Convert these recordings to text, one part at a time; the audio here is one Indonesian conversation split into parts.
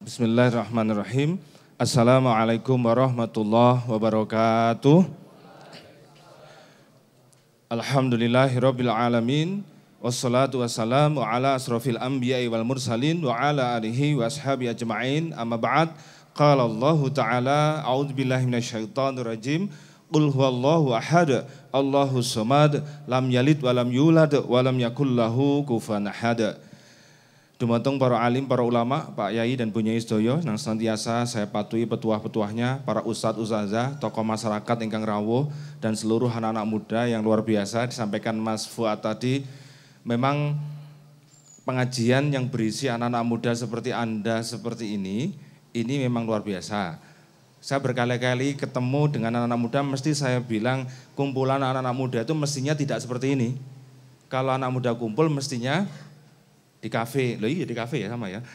Bismillahirrahmanirrahim. Assalamualaikum warahmatullahi wabarakatuh. Alhamdulillahirabbil alamin. Wassalatu wassalamu ala asrofil anbiya'i wal mursalin wa ala alihi wa ashabi ajma'in. Amma ba'd. Qala Allah Ta'ala, a'udzubillahi minasyaitonir rajim. Qul huwallahu ahad, Allahus samad, lam yalid wa lam yulad wa lam yakul lahu kufuwan ahad. Dumateng para alim, para ulama, Pak Yai dan Bu Nyai sedaya nang senantiasa saya patuhi petuah-petuahnya, para ustadz ustazah, tokoh masyarakat ingkang rawuh dan seluruh anak-anak muda yang luar biasa disampaikan Mas Fuad tadi. Memang pengajian yang berisi anak-anak muda seperti Anda seperti ini memang luar biasa. Saya berkali-kali ketemu dengan anak-anak muda, mesti saya bilang kumpulan anak-anak muda itu mestinya tidak seperti ini. Kalau anak muda kumpul mestinya di kafe, loh iya di kafe ya sama ya.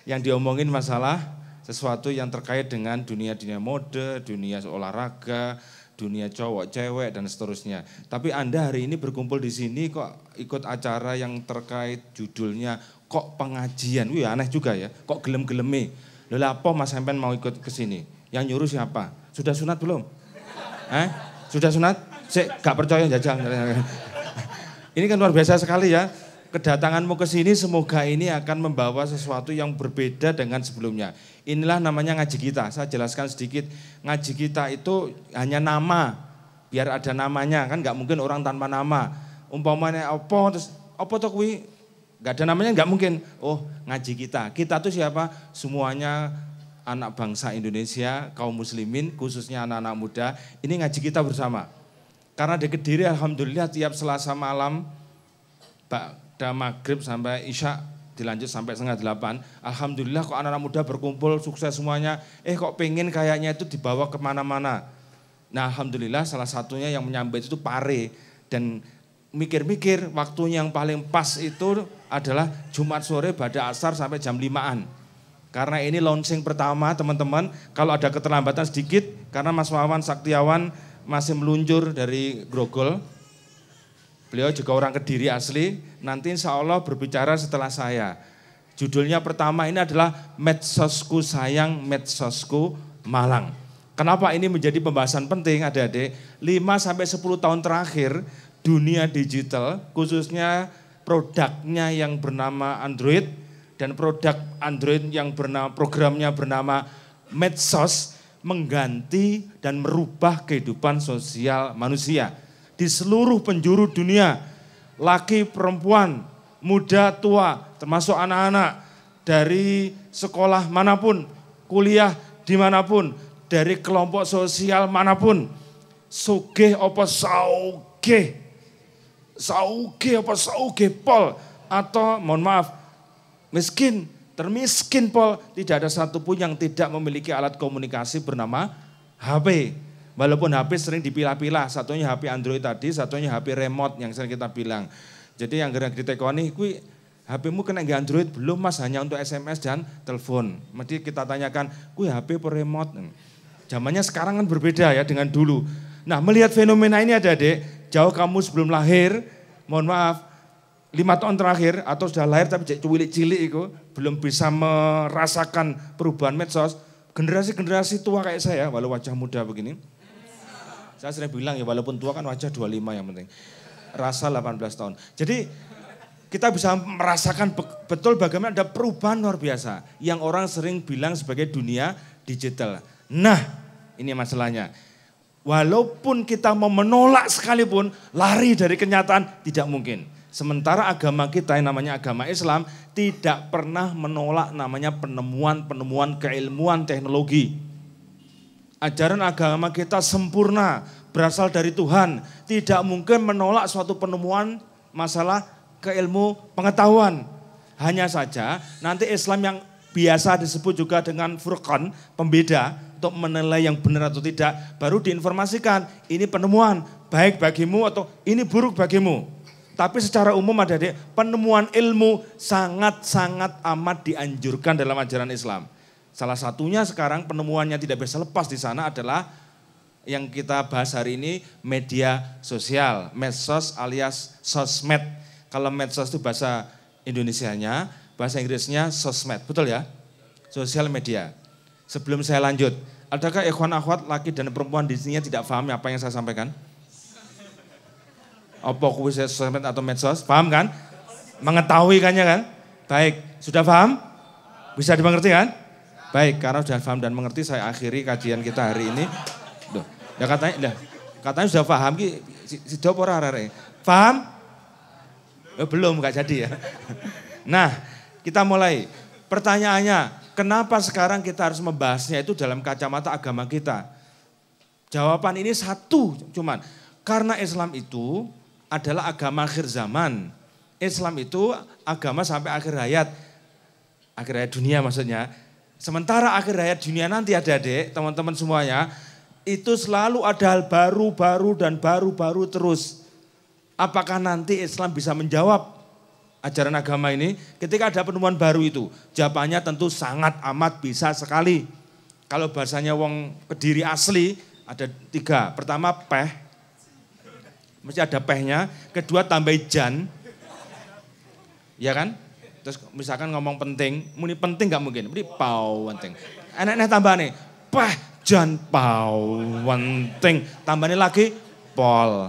Yang diomongin masalah sesuatu yang terkait dengan dunia-dunia mode, dunia olahraga, dunia cowok, cewek dan seterusnya. Tapi Anda hari ini berkumpul di sini kok ikut acara yang terkait judulnya kok pengajian. Wih aneh juga ya, kok gelem-geleme. Loh apa Mas Hempen mau ikut ke sini? Yang nyuruh siapa? Sudah sunat belum? Sudah sunat? Gak percaya jajal. Ini kan luar biasa sekali ya. Kedatanganmu ke sini semoga ini akan membawa sesuatu yang berbeda dengan sebelumnya. Inilah namanya ngaji kita. Saya jelaskan sedikit. Ngaji kita itu hanya nama. Biar ada namanya. Kan gak mungkin orang tanpa nama. Umpamanya apa terus apa toh kuwi? Gak ada namanya gak mungkin. Oh ngaji kita. Kita tuh siapa? Semuanya anak bangsa Indonesia, kaum muslimin, khususnya anak-anak muda. Ini ngaji kita bersama. Karena di Kediri alhamdulillah tiap Selasa malam pada maghrib sampai isya dilanjut sampai 7:30. Alhamdulillah kok anak-anak muda berkumpul sukses semuanya. Kok pengen kayaknya itu dibawa kemana-mana. Nah alhamdulillah salah satunya yang menyambut itu Pare. Dan mikir-mikir waktunya yang paling pas itu adalah Jumat sore pada asar sampai jam 5-an. Karena ini launching pertama teman-teman. Kalau ada keterlambatan sedikit karena Mas Wawan Saktiawan masih meluncur dari Grogol. Beliau juga orang Kediri asli, nanti insya Allah berbicara setelah saya. Judulnya pertama ini adalah Medsosku Sayang, Medsosku Malang. Kenapa ini menjadi pembahasan penting adik-adik? 5-10 tahun terakhir dunia digital, khususnya produknya yang bernama Android, dan produk Android yang programnya bernama Medsos, mengganti dan merubah kehidupan sosial manusia. Di seluruh penjuru dunia, laki, perempuan, muda, tua, termasuk anak-anak, dari sekolah manapun, kuliah dimanapun, dari kelompok sosial manapun, sugih apa sauge apa sauge pol, atau mohon maaf, miskin, termiskin pol, tidak ada satupun yang tidak memiliki alat komunikasi bernama HP. Walaupun HP sering dipilah-pilah, satunya HP Android tadi, satunya HP remote yang sering kita bilang. Jadi yang gerak ditekoni, kui HP-mu kena nggak Android? Belum mas, hanya untuk SMS dan telepon. Mesti kita tanyakan, kui HP per remote? Zamannya sekarang kan berbeda ya dengan dulu. Nah melihat fenomena ini adik-adik, jauh kamu sebelum lahir, mohon maaf, 5 tahun terakhir atau sudah lahir tapi cilik-cilik itu, belum bisa merasakan perubahan medsos, generasi-generasi tua kayak saya, walau wajah muda begini, saya sering bilang ya walaupun tua kan wajah 25 yang penting. Rasa 18 tahun. Jadi kita bisa merasakan betul bagaimana ada perubahan luar biasa. Yang orang sering bilang sebagai dunia digital. Nah ini masalahnya. Walaupun kita mau menolak sekalipun lari dari kenyataan tidak mungkin. Sementara agama kita yang namanya agama Islam tidak pernah menolak namanya penemuan keilmuan teknologi. Ajaran agama kita sempurna, berasal dari Tuhan. Tidak mungkin menolak suatu penemuan masalah keilmu pengetahuan. Hanya saja nanti Islam yang biasa disebut juga dengan furqan, pembeda, untuk menilai yang benar atau tidak, baru diinformasikan ini penemuan baik bagimu atau ini buruk bagimu. Tapi secara umum adik-adik, penemuan ilmu sangat-sangat amat dianjurkan dalam ajaran Islam. Salah satunya sekarang penemuannya tidak bisa lepas di sana adalah yang kita bahas hari ini media sosial, medsos alias sosmed. Kalau medsos itu bahasa Indonesianya, bahasa Inggrisnya sosmed, betul ya? Sosial media. Sebelum saya lanjut, adakah ikhwan akhwat laki dan perempuan di sini tidak paham apa yang saya sampaikan? Apa kuwi sosmed atau medsos? Paham kan? Mengetahui kan ya kan? Baik, sudah paham? Bisa dimengerti kan? Baik, karena sudah paham dan mengerti saya akhiri kajian kita hari ini. Duh, ya katanya sudah paham ki si ora arek. Paham? Belum, enggak jadi ya. Nah, kita mulai. Pertanyaannya, kenapa sekarang kita harus membahasnya itu dalam kacamata agama kita? Jawaban ini satu cuman. Karena Islam itu adalah agama akhir zaman. Islam itu agama sampai akhir hayat. Akhir hayat dunia maksudnya. Sementara akhir hayat dunia nanti adik-adik, teman-teman semuanya, itu selalu ada hal baru-baru dan baru-baru terus. Apakah nanti Islam bisa menjawab ajaran agama ini ketika ada penemuan baru itu? Jawabannya tentu sangat amat bisa sekali. Kalau bahasanya wong Kediri asli ada 3. Pertama peh, mesti ada pehnya. Kedua tambah jan, ya kan? Terus misalkan ngomong penting, muni penting gak mungkin, muni pau penting. Enak-enak tambah nih, peh jan pau penting. Tambahnya lagi pol.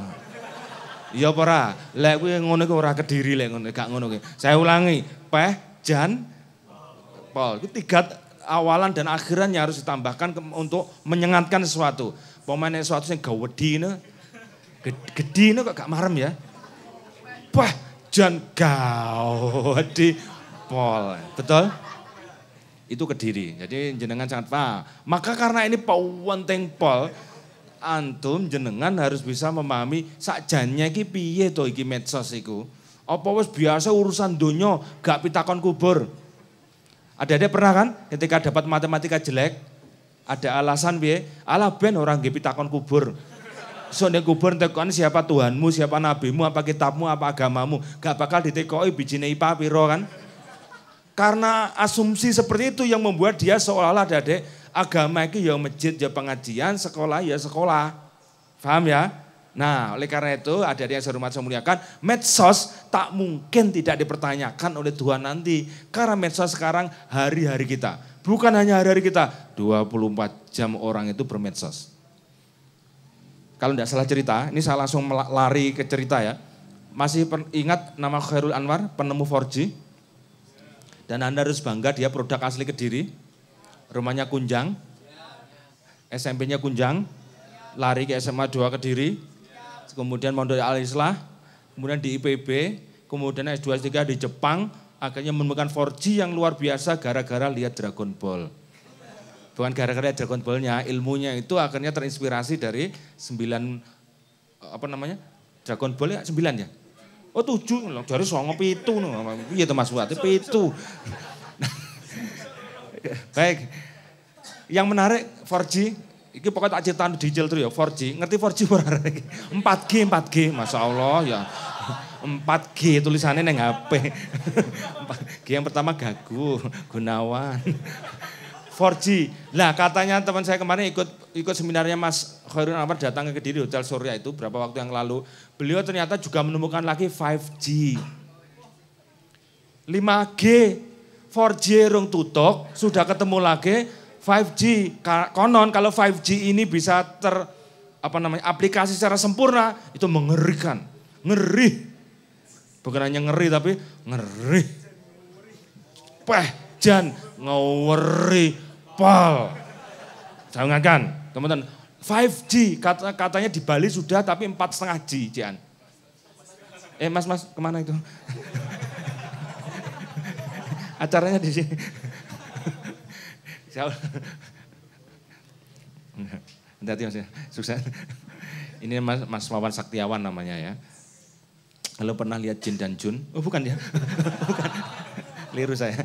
Ya apa ora? Lek kuwi ngono iku ora Kediri lek ngono, gak ngono kuwi. Saya ulangi, peh, jan, pol. Itu 3 awalan dan akhirannya harus ditambahkan untuk menyengatkan sesuatu. Pemain sesuatu sing gawedine, gedine kok gak marem ya. Peh, jan, gawedi, pol. Betul? Itu Kediri. Jadi jenengan sangat paham. Maka karena ini penting pol, antum jenengan harus bisa memahami sakjane iki piye to iki medsos iku. Apa wis biasa urusan donya gak pitakon kubur. Ada pernah kan ketika dapat matematika jelek, ada alasan piye? Alah ben orang nggih pitakon kubur. So nek kubur tekoni siapa Tuhanmu, siapa nabimu, apa kitabmu, apa agamamu, gak bakal ditekoki bijine IPA piro kan? Karena asumsi seperti itu yang membuat dia seolah-olah adik agama itu ya masjid, ya pengajian, sekolah ya sekolah. Paham ya? Nah, oleh karena itu adik-adik yang saya hormati saya muliakan, medsos tak mungkin tidak dipertanyakan oleh Tuhan nanti. Karena medsos sekarang hari-hari kita. Bukan hanya hari-hari kita, 24 jam orang itu bermedsos. Kalau tidak salah cerita, ini saya langsung lari ke cerita ya. Masih ingat nama Khairul Anwar, penemu 4G? Dan Anda harus bangga dia produk asli Kediri. Rumahnya Kunjang, SMP-nya Kunjang, lari ke SMA 2 Kediri, kemudian mondok Al-Islah, kemudian di IPB, kemudian S2 S3 di Jepang, akhirnya menemukan 4G yang luar biasa gara-gara lihat Dragon Ball. Bukan gara-gara lihat Dragon Ball-nya, ilmunya itu akhirnya terinspirasi dari 9, Dragon Ball ya 9 ya? Oh 7, dari 9, 7, iya itu Mas Buat, 7. Baik, yang menarik 4G, ini pokoknya tak ceritain detail terus ya 4G, ngerti 4G ora? 4G, Masya Allah ya, 4G tulisannya neng HP, 4G yang pertama Gagu, Gunawan, 4G. Lah katanya teman saya kemarin ikut seminarnya Mas Khairul Anwar datang ke Kediri Hotel Surya itu beberapa waktu yang lalu, beliau ternyata juga menemukan lagi 5G, 5G. 4G rung tutup, sudah ketemu lagi 5G. Konon kalau 5G ini bisa aplikasi secara sempurna, itu mengerikan. Ngeri. Bukan hanya ngeri tapi ngeri. Peh, jan, ngeri, pol. Saya ingatkan, teman-teman, 5G katanya di Bali sudah tapi 4,5 G, Jan. Mas, kemana itu? Acaranya di sini. Hati-hati Mas ya, sukses. Ini Mas Wawan Saktiawan namanya ya. Kalau pernah lihat Jin dan Jun? Oh bukan ya, bukan. Liru saya.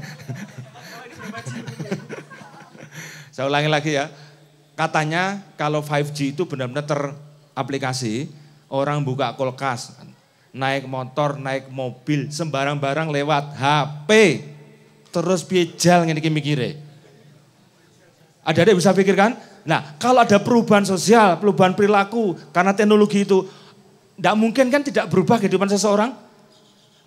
Saya ulangi lagi ya. Katanya kalau 5G itu benar-benar teraplikasi, orang buka kulkas, naik motor, naik mobil, sembarang barang lewat HP. Terus piejal ngene iki mikire. Ada bisa pikirkan? Nah, kalau ada perubahan sosial, perubahan perilaku karena teknologi itu, tidak mungkin kan tidak berubah kehidupan seseorang.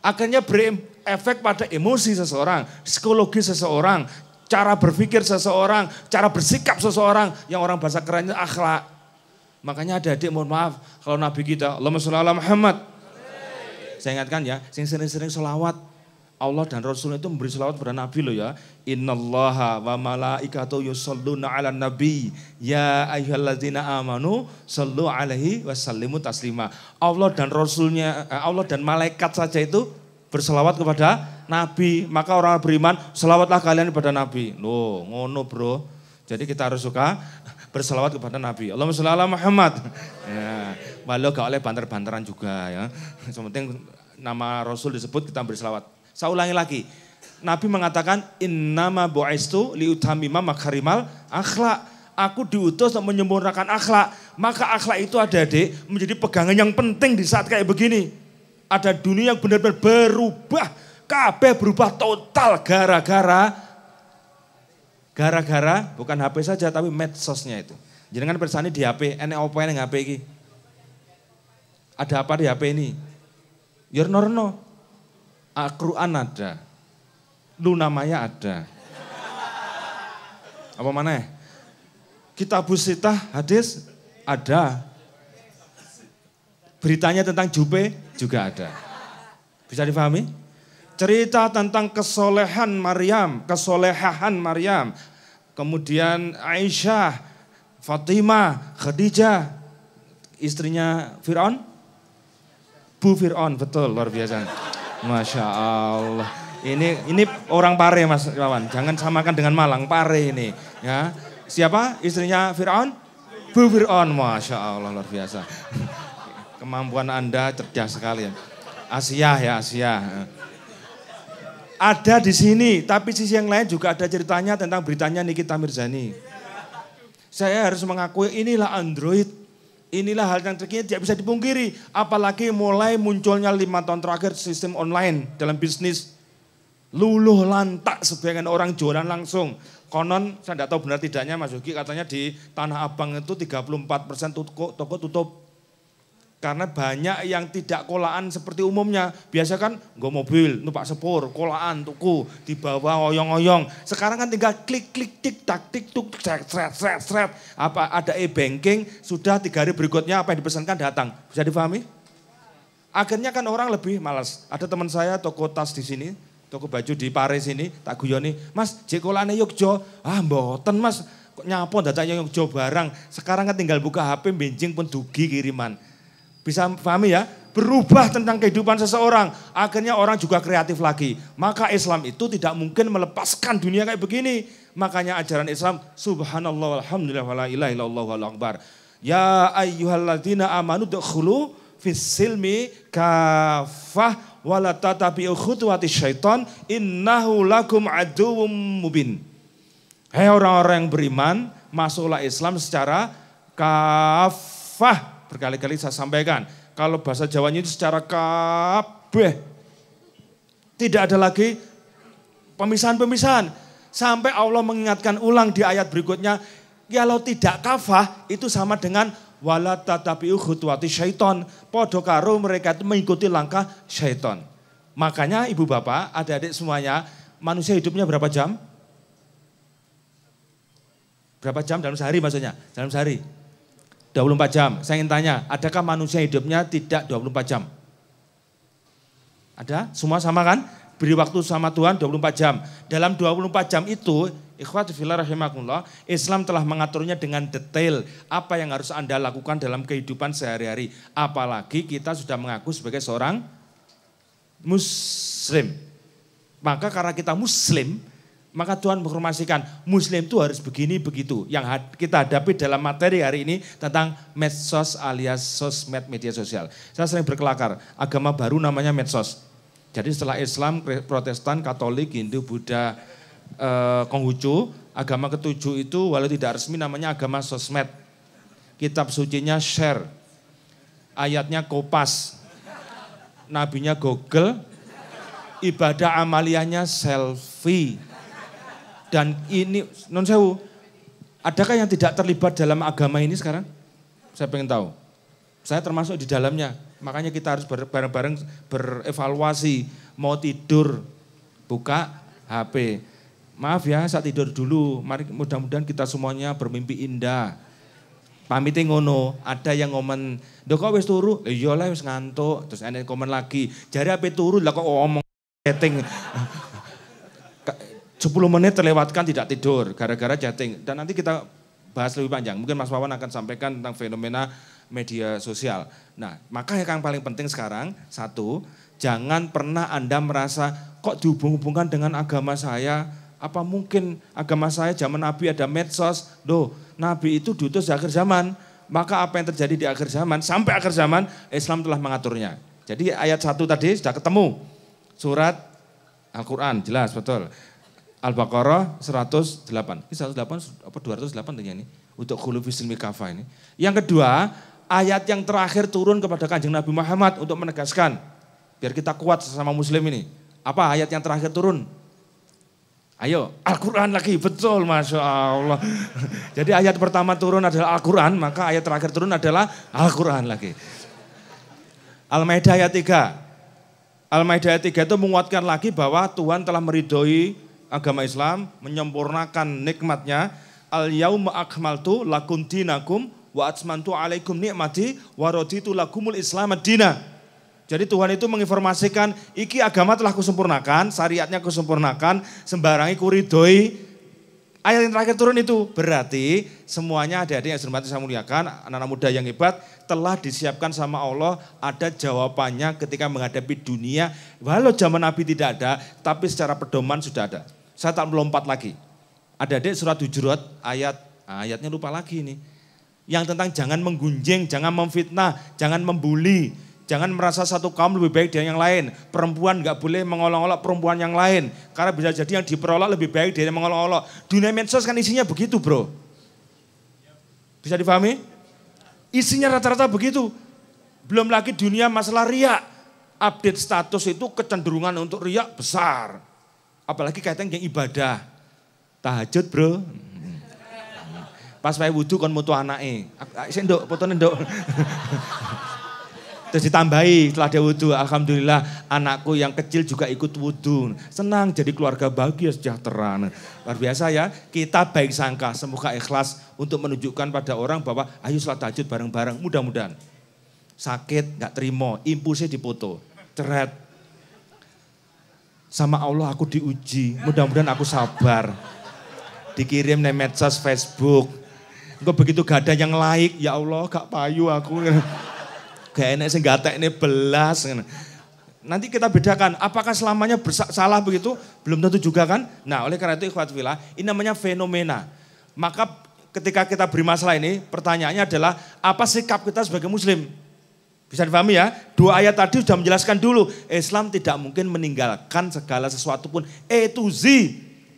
Akhirnya berefek pada emosi seseorang, psikologi seseorang, cara berpikir seseorang, cara bersikap seseorang, yang orang bahasa kerennya akhlak. Makanya adik-adik mohon maaf, kalau Nabi kita, Allahumma sholli ala Muhammad. Saya ingatkan ya, sering-sering sholawat. Allah dan Rasul itu memberi selawat kepada Nabi loh ya. Innallaha wa malaikatahu yusholluna ala nabi. Ya ayyuhalladzina amanu shollu alaihi wasallimu taslima. Allah dan Rasulnya, Allah dan malaikat saja itu berselawat kepada Nabi. Maka orang beriman, selawatlah kalian kepada Nabi. Loh, ngono bro. Jadi kita harus suka berselawat kepada Nabi. Allahumma sholli ala Muhammad. Ya, walau gak oleh banter-banteran juga ya. Sementing nama Rasul disebut kita berselawat. Saya ulangi lagi, Nabi mengatakan innama bu'istu liutamima makarimal akhlak. Aku diutus untuk menyempurnakan akhlak. Maka akhlak itu adik-adik menjadi pegangan yang penting di saat kayak begini. Ada dunia yang benar-benar berubah, kabeh berubah total gara-gara bukan HP saja tapi medsosnya itu. Jangan persani di HP, enek apa yang HP ini? Ada apa di HP ini? Yorno-yorno. Al-Quran ada, Luna Maya ada. Apa mana? Kitabus Sitah hadis ada. Beritanya tentang Jupe juga ada. Bisa difahami? Cerita tentang kesolehan Maryam, kemudian Aisyah, Fatimah, Khadijah, istrinya Fir'aun. Bu Fir'aun, betul, luar biasa. Masya Allah. Ini orang Pare Mas Kawan. Jangan samakan dengan Malang, Pare ini. Ya, siapa istrinya Fir'aun? Bu Fir'aun. Masya Allah luar biasa. Kemampuan Anda cerdas sekali ya. Asia. Ada di sini, tapi sisi yang lain juga ada ceritanya tentang beritanya Nikita Mirzani. Saya harus mengakui inilah Android. Inilah hal yang terkini tidak bisa dipungkiri. Apalagi mulai munculnya 5 tahun terakhir sistem online dalam bisnis. Luluh lantak sebagian orang jualan langsung. Konon saya tidak tahu benar tidaknya Mas Yogi katanya di Tanah Abang itu 34% toko tutup. Karena banyak yang tidak kolaan seperti umumnya. Biasa kan nggak mobil, numpak sepur, kolaan, tuku, dibawa oyong-oyong. Sekarang kan tinggal klik, tik, tak, tik, tuk, seret. Apa ada e-banking, sudah 3 hari berikutnya apa yang dipesankan datang. Bisa difahami? Akhirnya kan orang lebih malas. Ada teman saya toko tas di sini, toko baju di Paris ini, tak guyoni. Mas, jek kolane Yogyo. Ah mboten mas, kok nyapon datanya Yogyo barang. Sekarang kan tinggal buka HP, benjing pun dugi kiriman. Bisa pahami ya? Berubah tentang kehidupan seseorang. Akhirnya orang juga kreatif lagi. Maka Islam itu tidak mungkin melepaskan dunia kayak begini. Makanya ajaran Islam, subhanallah, alhamdulillah, wa la ilaha illallah, wallahu akbar. Ya ayyuhalladzina amanu dukhulu fis silmi kafah wa la tatabi'u khutuwatis syaitan innahu lakum aduwwum mubin. Hai orang-orang yang beriman, masuklah Islam secara kafah. Berkali-kali saya sampaikan, kalau bahasa Jawanya itu secara kabeh. Tidak ada lagi pemisahan-pemisahan. Sampai Allah mengingatkan ulang di ayat berikutnya, kalau tidak kafah itu sama dengan wala tatabi'u khutuwati syaiton. Podo karo mereka itu mengikuti langkah syaiton. Makanya ibu bapak, adik-adik semuanya, manusia hidupnya berapa jam? Berapa jam dalam sehari maksudnya? Dalam sehari? 24 jam. Saya ingin tanya, adakah manusia hidupnya tidak 24 jam? Ada? Semua sama kan? Beri waktu sama Tuhan 24 jam. Dalam 24 jam itu, ikhwati fillah rahimakumullah, Islam telah mengaturnya dengan detail apa yang harus Anda lakukan dalam kehidupan sehari-hari. Apalagi kita sudah mengaku sebagai seorang Muslim. Maka karena kita Muslim, maka Tuhan menginformasikan Muslim itu harus begini begitu. Yang kita hadapi dalam materi hari ini tentang medsos alias sosmed, media sosial. Saya sering berkelakar, agama baru namanya medsos. Jadi setelah Islam, Protestan, Katolik, Hindu, Buddha, Konghucu, agama ketujuh itu walau tidak resmi namanya agama sosmed. Kitab sucinya share, ayatnya kopas, nabinya Google, ibadah amaliyahnya selfie. Dan ini, non sewu, adakah yang tidak terlibat dalam agama ini sekarang? Saya pengen tahu. Saya termasuk di dalamnya. Makanya kita harus bareng-bareng berevaluasi. Mau tidur, buka HP. Maaf ya, saya tidur dulu. Mari mudah-mudahan kita semuanya bermimpi indah. Pamite ngono, ada yang ngomen, "Ndok kok wis turu?" "Iya lah wis ngantuk." Terus ada yang komen lagi, "Jare ape turu lah kok ngomong chatting." 10 menit terlewatkan tidak tidur gara-gara chatting. Dan nanti kita bahas lebih panjang. Mungkin Mas Wawan akan sampaikan tentang fenomena media sosial. Nah, maka yang paling penting sekarang, satu, jangan pernah Anda merasa kok dihubung-hubungkan dengan agama saya. Apa mungkin agama saya zaman Nabi ada medsos? Loh, Nabi itu diutus di akhir zaman. Maka apa yang terjadi di akhir zaman, sampai akhir zaman, Islam telah mengaturnya. Jadi ayat 1 tadi sudah ketemu. Surat Al-Quran, jelas, betul. Al-Baqarah 108. Ini 108 apa 208 ini? Untuk khulu fi silmi kafah ini. Yang kedua, ayat yang terakhir turun kepada Kanjeng Nabi Muhammad untuk menegaskan. Biar kita kuat sesama muslim ini. Apa ayat yang terakhir turun? Ayo, Al-Quran lagi, betul, Masya Allah. Jadi ayat pertama turun adalah Al-Quran, maka ayat terakhir turun adalah Al-Quran lagi. Al-Maidah ayat 3. Al-Maidah ayat 3 itu menguatkan lagi bahwa Tuhan telah meridhoi agama Islam, menyempurnakan nikmatnya. Al-yauma akmaltu lakum dinakum wa atmantu alaikum ni'mati wa raditu lakumul islam ad-dina. Jadi Tuhan itu menginformasikan, iki agama telah kusempurnakan, syariatnya kusempurnakan, sembarangi kuridhoi. Ayat yang terakhir turun itu berarti semuanya adik-adik yang hormati saya muliakan, anak-anak muda yang hebat telah disiapkan sama Allah, ada jawabannya ketika menghadapi dunia. Walau zaman Nabi tidak ada, tapi secara pedoman sudah ada. Saya tak melompat lagi. Adik-adik surat Hujurat ayatnya lupa lagi ini. Yang tentang jangan menggunjing, jangan memfitnah, jangan membuli. Jangan merasa satu kaum lebih baik dari yang lain. Perempuan gak boleh mengolok-olok perempuan yang lain. Karena bisa jadi yang diperolok lebih baik dari yang mengolok-olok. Dunia medsos kan isinya begitu, bro. Bisa dipahami? Isinya rata-rata begitu. Belum lagi dunia masalah riak. Update status itu kecenderungan untuk riak besar. Apalagi kaitan yang ibadah. Tahajud, bro. Pas wae wudu kon mutu anake. Sik nduk, fotone nduk. Terus ditambahi setelah dia wudhu, alhamdulillah anakku yang kecil juga ikut wudhu. Senang jadi keluarga bahagia sejahtera. Luar biasa ya, kita baik sangka, semoga ikhlas untuk menunjukkan pada orang bahwa ayo sholat tahajud bareng-bareng, mudah-mudahan. Sakit, gak terima, impulsnya dipoto, ceret. Sama Allah aku diuji, mudah-mudahan aku sabar. Dikirim nih medsos Facebook, kok begitu gak ada yang like, ya Allah gak payu aku. Gak enak sih gatek ini belas. Nanti kita bedakan apakah selamanya salah begitu? Belum tentu juga kan? Nah oleh karena itu ikhwat fillah, ini namanya fenomena. Maka ketika kita beri masalah ini, pertanyaannya adalah apa sikap kita sebagai muslim? Bisa dipahami ya? 2 ayat tadi sudah menjelaskan dulu. Islam tidak mungkin meninggalkan segala sesuatu pun A to Z,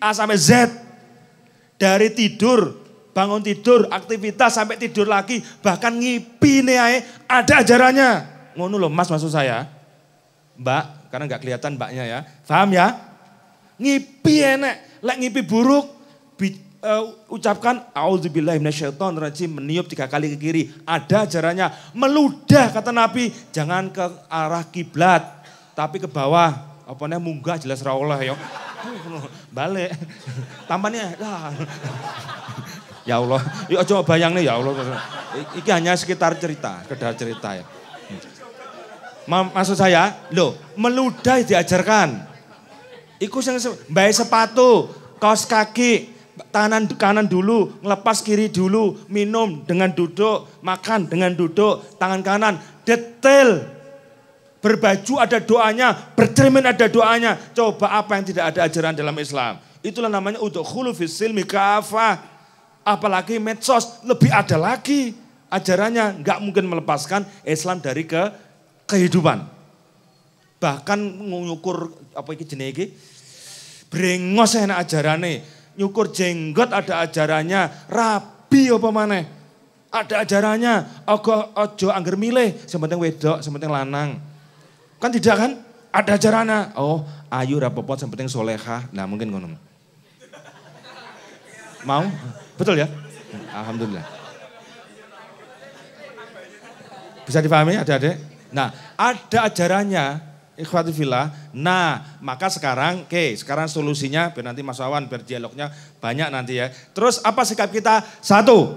A sampai Z. Dari tidur, bangun tidur, aktivitas sampai tidur lagi, bahkan ngipi nih ada ajarannya. Ngono loh mas maksud saya. Mbak, karena nggak kelihatan mbaknya ya. Paham ya? Ngipi enek, lek ngipi buruk, ucapkan auzubillahi minasyaitonirrajim, meniup 3 kali ke kiri. Ada ajarannya, meludah kata Nabi, jangan ke arah kiblat, tapi ke bawah. Apa namanya munggah jelas rawlah ya. Balik. Tampannya ya Allah, yuk coba bayang nih ya Allah. Ini hanya sekitar cerita, sekedar cerita ya. Maksud saya, loh meludah diajarkan. Iku sing mbae sepatu, kaos kaki, tangan kanan dulu, ngelepas kiri dulu, minum dengan duduk, makan dengan duduk, tangan kanan, detail. Berbaju ada doanya, bercermin ada doanya. Coba apa yang tidak ada ajaran dalam Islam. Itulah namanya udkhulu fis silmi kafah. Apalagi medsos lebih ada lagi ajarannya, nggak mungkin melepaskan Islam dari kehidupan. Bahkan ngukur apa iki jenenge iki? Brengos enak ajarane, nyukur jenggot ada ajarannya, rabi apa maneh. Ada ajarannya, ojo angger milih, sing penting wedok, sing penting lanang. Kan tidak kan? Ada ajarannya. Oh, ayu rapopot sing penting solehah. Nah, mungkin ngono. Mau? Betul ya? Alhamdulillah. Bisa dipahami adik-adik? Nah, ada ajarannya Ikhwati fillah. Nah, maka sekarang, sekarang solusinya biar nanti Mas Wawan, biar dialognya banyak nanti ya. Terus apa sikap kita? Satu,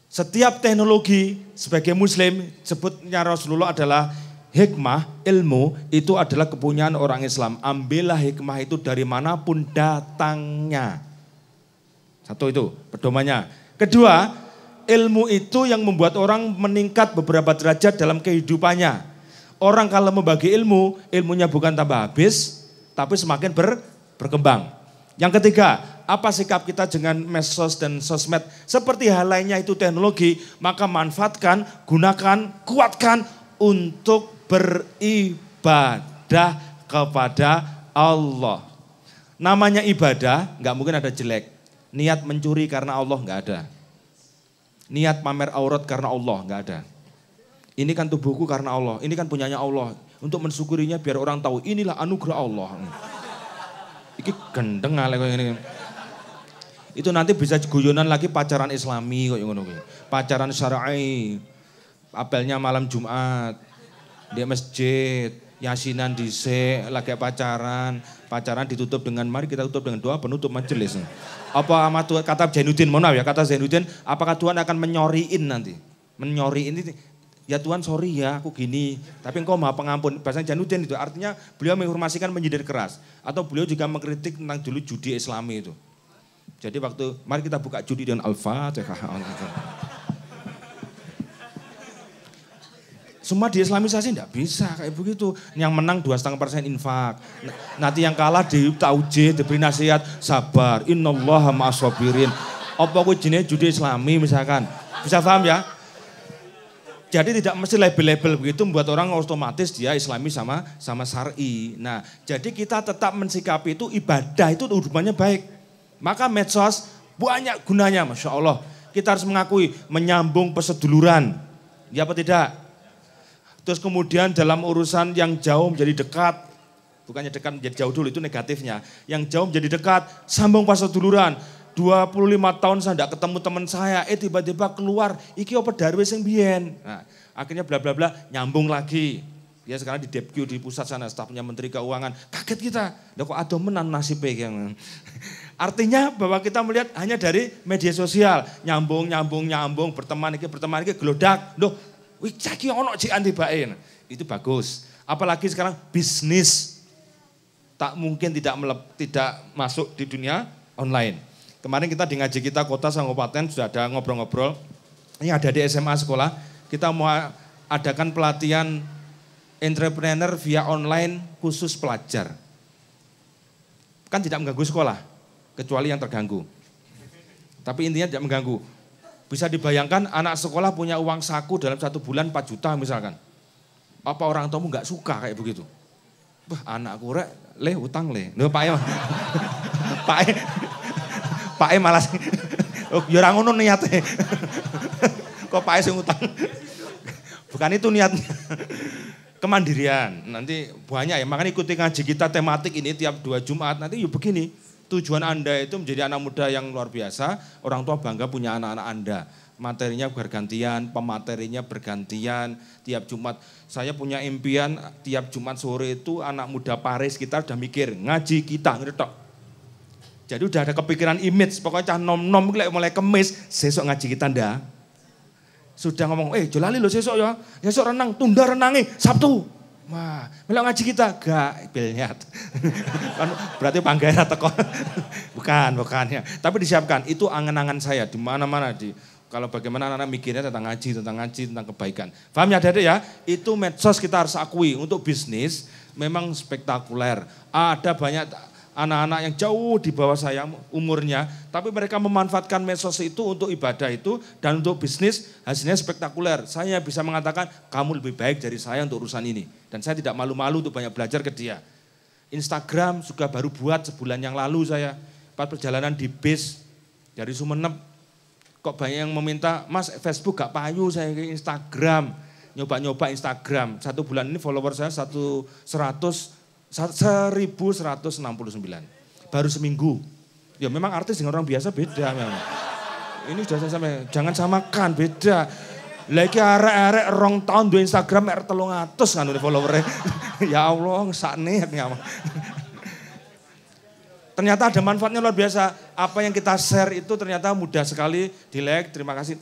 setiap teknologi sebagai muslim, sebutnya Rasulullah adalah hikmah, ilmu itu adalah kepunyaan orang Islam. Ambillah hikmah itu dari manapun datangnya. Satu itu pedomannya. Kedua, ilmu itu yang membuat orang meningkat beberapa derajat dalam kehidupannya. Orang kalau membagi ilmu, ilmunya bukan tambah habis, tapi semakin berkembang. Yang ketiga, apa sikap kita dengan medsos dan sosmed? Seperti hal lainnya itu teknologi, maka manfaatkan, gunakan, kuatkan untuk beribadah kepada Allah. Namanya ibadah, nggak mungkin ada jelek. Niat mencuri karena Allah nggak ada. Niat pamer aurat karena Allah nggak ada. Ini kan tubuhku karena Allah, ini kan punyanya Allah. Untuk mensyukurinya biar orang tahu inilah anugerah Allah. Iki gendeng ale kayak gini. Itu nanti bisa guyonan lagi pacaran Islami kok ngono kuwi. Pacaran syar'i. Apelnya malam Jumat di masjid, yasinan dhisik, lagi pacaran ditutup dengan mari kita tutup dengan doa penutup majelis. Apa kata Zainuddin, mohon maaf ya, kata Zainuddin, apakah Tuhan akan menyoriin nanti? Menyoriin ini ya Tuhan sorry ya aku gini, tapi engkau maha pengampun. Bahasa Zainuddin itu artinya beliau menginformasikan menyindir keras. Atau beliau juga mengkritik tentang dulu judi Islami itu. Jadi waktu mari kita buka judi dengan Al-Fatihah. Semua di Islamisasi enggak bisa kayak begitu. Yang menang 2,5% infak. Nanti yang kalah di taujih, diberi nasihat, sabar. Innallaha ma'as-sabirin. Apa kuwi jenenge judi Islami misalkan. Bisa paham ya? Jadi tidak mesti label-label begitu membuat orang otomatis dia Islami sama syar'i. Nah, jadi kita tetap mensikapi itu ibadah itu hubungannya baik. Maka medsos banyak gunanya, Masya Allah. Kita harus mengakui menyambung perseduluran. Ya apa tidak? Terus kemudian dalam urusan yang jauh menjadi dekat. Bukannya dekat menjadi jauh dulu, itu negatifnya. Yang jauh menjadi dekat, sambung perseduluran. 25 tahun saya tidak ketemu teman saya, tiba-tiba keluar, iki apa darwe sing biyen. Nah, akhirnya bla bla bla nyambung lagi. Dia sekarang di Depq di pusat sana, stafnya Menteri Keuangan. Kaget kita, loh kok ada menan nasibnya yang. Artinya bahwa kita melihat hanya dari media sosial, nyambung, berteman iki gelodak. Loh, wih caki ono cikan tibain. Itu bagus. Apalagi sekarang bisnis tak mungkin tidak masuk di dunia online. Kemarin kita di ngaji kita kota sama kabupaten sudah ada ngobrol-ngobrol. Ini ada di SMA sekolah. Kita mau adakan pelatihan entrepreneur via online khusus pelajar. Kan tidak mengganggu sekolah, kecuali yang terganggu. Tapi intinya tidak mengganggu. Bisa dibayangkan anak sekolah punya uang saku dalam 1 bulan 4 juta misalkan. Apa orang tuamu nggak suka kayak begitu? Wah anakku rek, utang Loh Pak E. Pak E malah oh, ya ora ngono niate. Kok Pak E sing utang? Bukan itu niatnya. Kemandirian. Nanti banyak ya, makanya ikuti ngaji kita tematik ini tiap 2 Jumat. Nanti yuk begini, tujuan Anda itu menjadi anak muda yang luar biasa. Orang tua bangga punya anak-anak Anda. Materinya bergantian, pematerinya bergantian. Tiap Jumat, saya punya impian tiap Jumat sore itu anak muda Paris kita udah mikir, ngaji kita, ngeretok. Jadi udah ada kepikiran image, pokoknya cah nom-nom mulai kemis, sesok ngaji kita ndak. Sudah ngomong, jolali lo sesok ya, sesok renang, tunda renangi, Sabtu. Wah, melok ngaji kita, gak, biliat. Berarti panggaira teko. Bukan ya. Tapi disiapkan, itu angan-angan saya di mana-mana kalau bagaimana anak-anak mikirnya tentang ngaji, tentang kebaikan. Paham ya adik-adik ya? Itu medsos kita harus akui, untuk bisnis memang spektakuler. Ada banyak anak-anak yang jauh di bawah saya umurnya, tapi mereka memanfaatkan medsos itu untuk ibadah itu dan untuk bisnis hasilnya spektakuler. Saya bisa mengatakan kamu lebih baik dari saya untuk urusan ini. Dan saya tidak malu-malu untuk banyak belajar ke dia. Instagram juga baru buat sebulan yang lalu saya. Pas perjalanan di bis dari Sumeneb, kok banyak yang meminta, Mas Facebook gak payu saya ke Instagram. Nyoba-nyoba Instagram, 1 bulan ini follower saya 1169, baru seminggu. Ya memang artis dengan orang biasa beda memang. Ini sudah saya sampai, jangan samakan, beda. Lah iki arek-arek 2 tahun duwe Instagram mek 300 kan follower-e. Ya Allah, sakne nyawa. Ternyata ada manfaatnya luar biasa. Apa yang kita share itu ternyata mudah sekali di-like, terima kasih.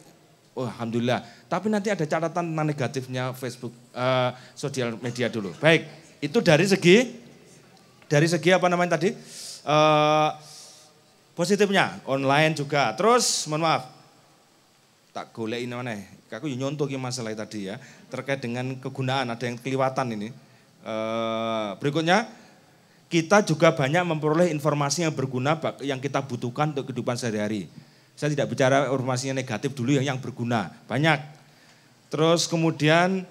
Oh, alhamdulillah. Tapi nanti ada catatan tentang negatifnya Facebook, sosial media dulu. Baik, itu dari segi apa namanya tadi? Positifnya, online juga. Terus, mohon maaf, tak golek ini mana? Aku nyontoh masalah tadi ya, terkait dengan kegunaan, ada yang kelewatan ini. Berikutnya, kita juga banyak memperoleh informasi yang berguna yang kita butuhkan untuk kehidupan sehari-hari. Saya tidak bicara informasinya negatif dulu yang berguna, banyak. Terus kemudian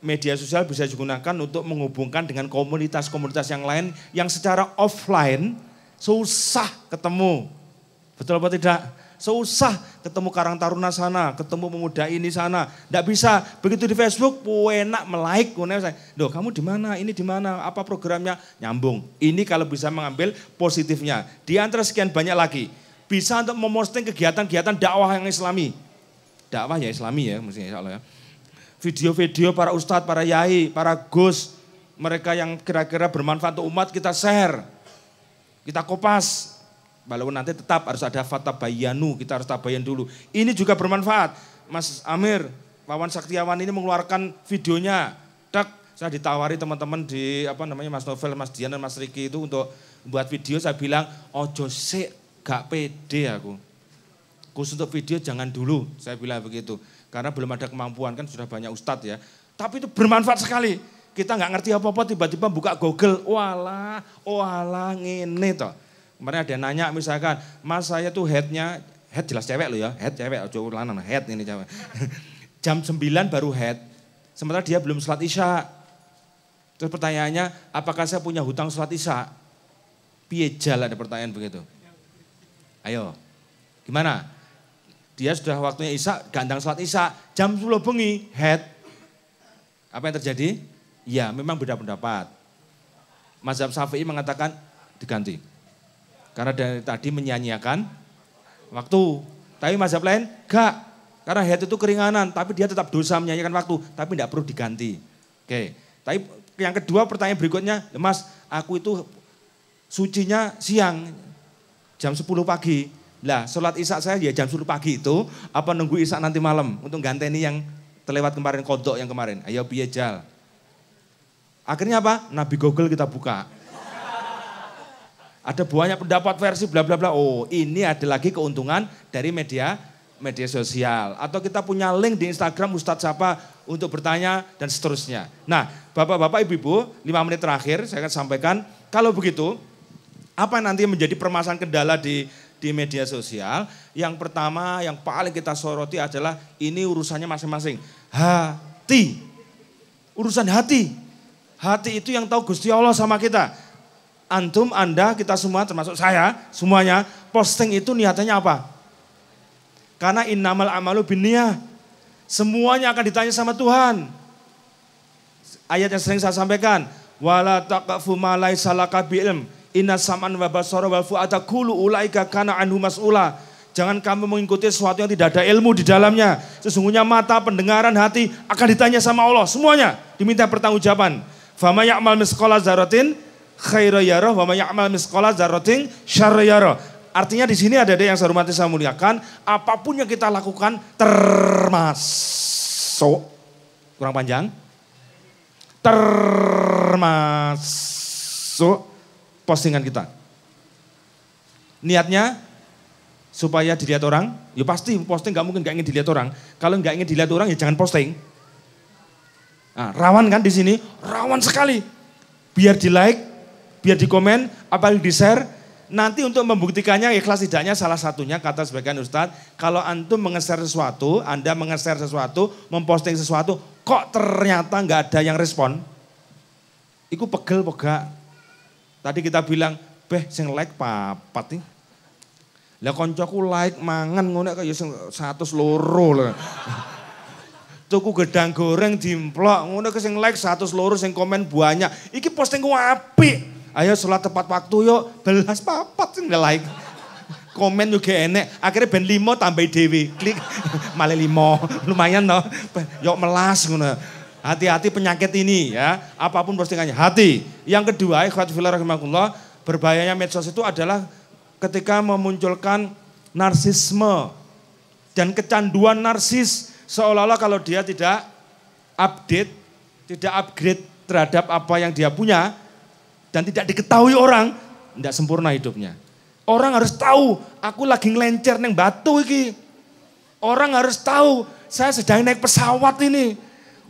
media sosial bisa digunakan untuk menghubungkan dengan komunitas-komunitas yang lain yang secara offline susah ketemu. Betul apa tidak? Susah ketemu Karang Taruna sana, ketemu pemuda ini sana. Tidak bisa, begitu di Facebook, enak melike. Loh kamu di mana, ini di mana, apa programnya, nyambung. Ini kalau bisa mengambil positifnya. Di antara sekian banyak lagi, bisa untuk memposting kegiatan-kegiatan dakwah yang islami. Dakwah ya islami ya, mestinya insya Allah ya. Video-video para ustadz, para yai, para gus, mereka yang kira-kira bermanfaat untuk umat kita share. Kita kopas. Walaupun nanti tetap harus ada fatabayanu, kita harus tabayan dulu. Ini juga bermanfaat. Mas Amir, Wawan Saktiawan ini mengeluarkan videonya. Saya ditawari teman-teman di Mas Novel, Mas Dian dan Mas Riki itu untuk buat video. Saya bilang, ojo sik, gak pede aku. Khusus untuk video jangan dulu, saya bilang begitu. Karena belum ada kemampuan, kan sudah banyak ustadz ya. Tapi itu bermanfaat sekali. Kita nggak ngerti apa-apa, tiba-tiba buka Google. Walah, ngene toh. Kemarin ada yang nanya misalkan, mas saya tuh head jelas cewek loh ya, head cewek, ojo lanang, head ini cewek. Jam 9 baru head, sementara dia belum sholat isya. Terus pertanyaannya, apakah saya punya hutang sholat isya? Piejal ada pertanyaan begitu. Ayo, gimana? Dia sudah waktunya isya, gandang sholat isya, jam 10 bengi, head. Apa yang terjadi? Ya memang beda pendapat. Mazhab Syafi'i mengatakan diganti. Karena dari tadi menyanyiakan waktu. Tapi mazhab lain enggak. Karena head itu keringanan, tapi dia tetap dosa menyanyiakan waktu. Tapi tidak perlu diganti. Oke. Tapi yang kedua pertanyaan berikutnya, Mas aku itu sucinya siang, jam 10 pagi. Lah sholat isya saya ya jam 10 pagi itu, apa nunggu isya nanti malam untuk ganteni yang terlewat kemarin, kodok yang kemarin. Ayo piye jal. Akhirnya apa? Nabi Google kita buka. Ada banyak pendapat versi bla bla bla. Oh, ini ada lagi keuntungan dari media sosial. Atau kita punya link di Instagram Ustadz siapa untuk bertanya dan seterusnya. Nah, Bapak-bapak, Ibu-ibu, 5 menit terakhir saya akan sampaikan. Kalau begitu, apa nanti menjadi permasalahan kendala di media sosial? Yang pertama, yang paling kita soroti adalah ini urusannya masing-masing. Hati. Urusan hati. Hati itu yang tahu Gusti Allah sama kita. Antum, Anda, kita semua termasuk saya, semuanya posting itu niatannya apa? Karena innamal amalu binniyah. Semuanya akan ditanya sama Tuhan. Ayat yang sering saya sampaikan, wala taqfu ma laisa laka bi'ilm, inna sam'an wa basara wal fu'ada kullu ulaika kana anhu mas'ula. Jangan kamu mengikuti sesuatu yang tidak ada ilmu di dalamnya. Sesungguhnya mata, pendengaran, hati akan ditanya sama Allah. Semuanya diminta pertanggungjawaban. Fama ya'mal misqala dzarratin khairan yarah wa may ya'mal misqala dzarratin syarran yarah. Artinya di sini ada yang saya hormati, saya muliakan, apapun yang kita lakukan termasuk kurang panjang. Termasuk postingan kita. Niatnya supaya dilihat orang, ya pasti posting gak mungkin gak ingin dilihat orang. Kalau gak ingin dilihat orang ya jangan posting. Nah, rawan kan di sini, rawan sekali. Biar di like, biar di komen, apalagi di share. Nanti untuk membuktikannya ikhlas tidaknya salah satunya kata sebagian Ustadz, kalau antum nge-share sesuatu, Anda nge-share sesuatu, memposting sesuatu, kok ternyata nggak ada yang respon. Iku pegel pegak. Tadi kita bilang, sing like papat nih. Lah koncoku like mangan ngono kaya sing 100 loro lho. Tuku gedang goreng dimplok ngono ke sing like 100 loro sing komen banyak. Iki postingku apik. Ayo sholat tepat waktu yuk, belas papat sing like. komen juga enek. Akhirnya ben 5 tambah dewe. Klik malah 5. Lumayan toh. Yuk melas ngono. Hati-hati penyakit ini ya. Apapun postingannya. Hati. Yang kedua, ikhwat fillah rahimakumullah, berbahayanya medsos itu adalah ketika memunculkan narsisme dan kecanduan narsis, seolah-olah kalau dia tidak update, tidak upgrade terhadap apa yang dia punya dan tidak diketahui orang, tidak sempurna hidupnya. Orang harus tahu, aku lagi ngelencer neng batu iki. Orang harus tahu, saya sedang naik pesawat ini.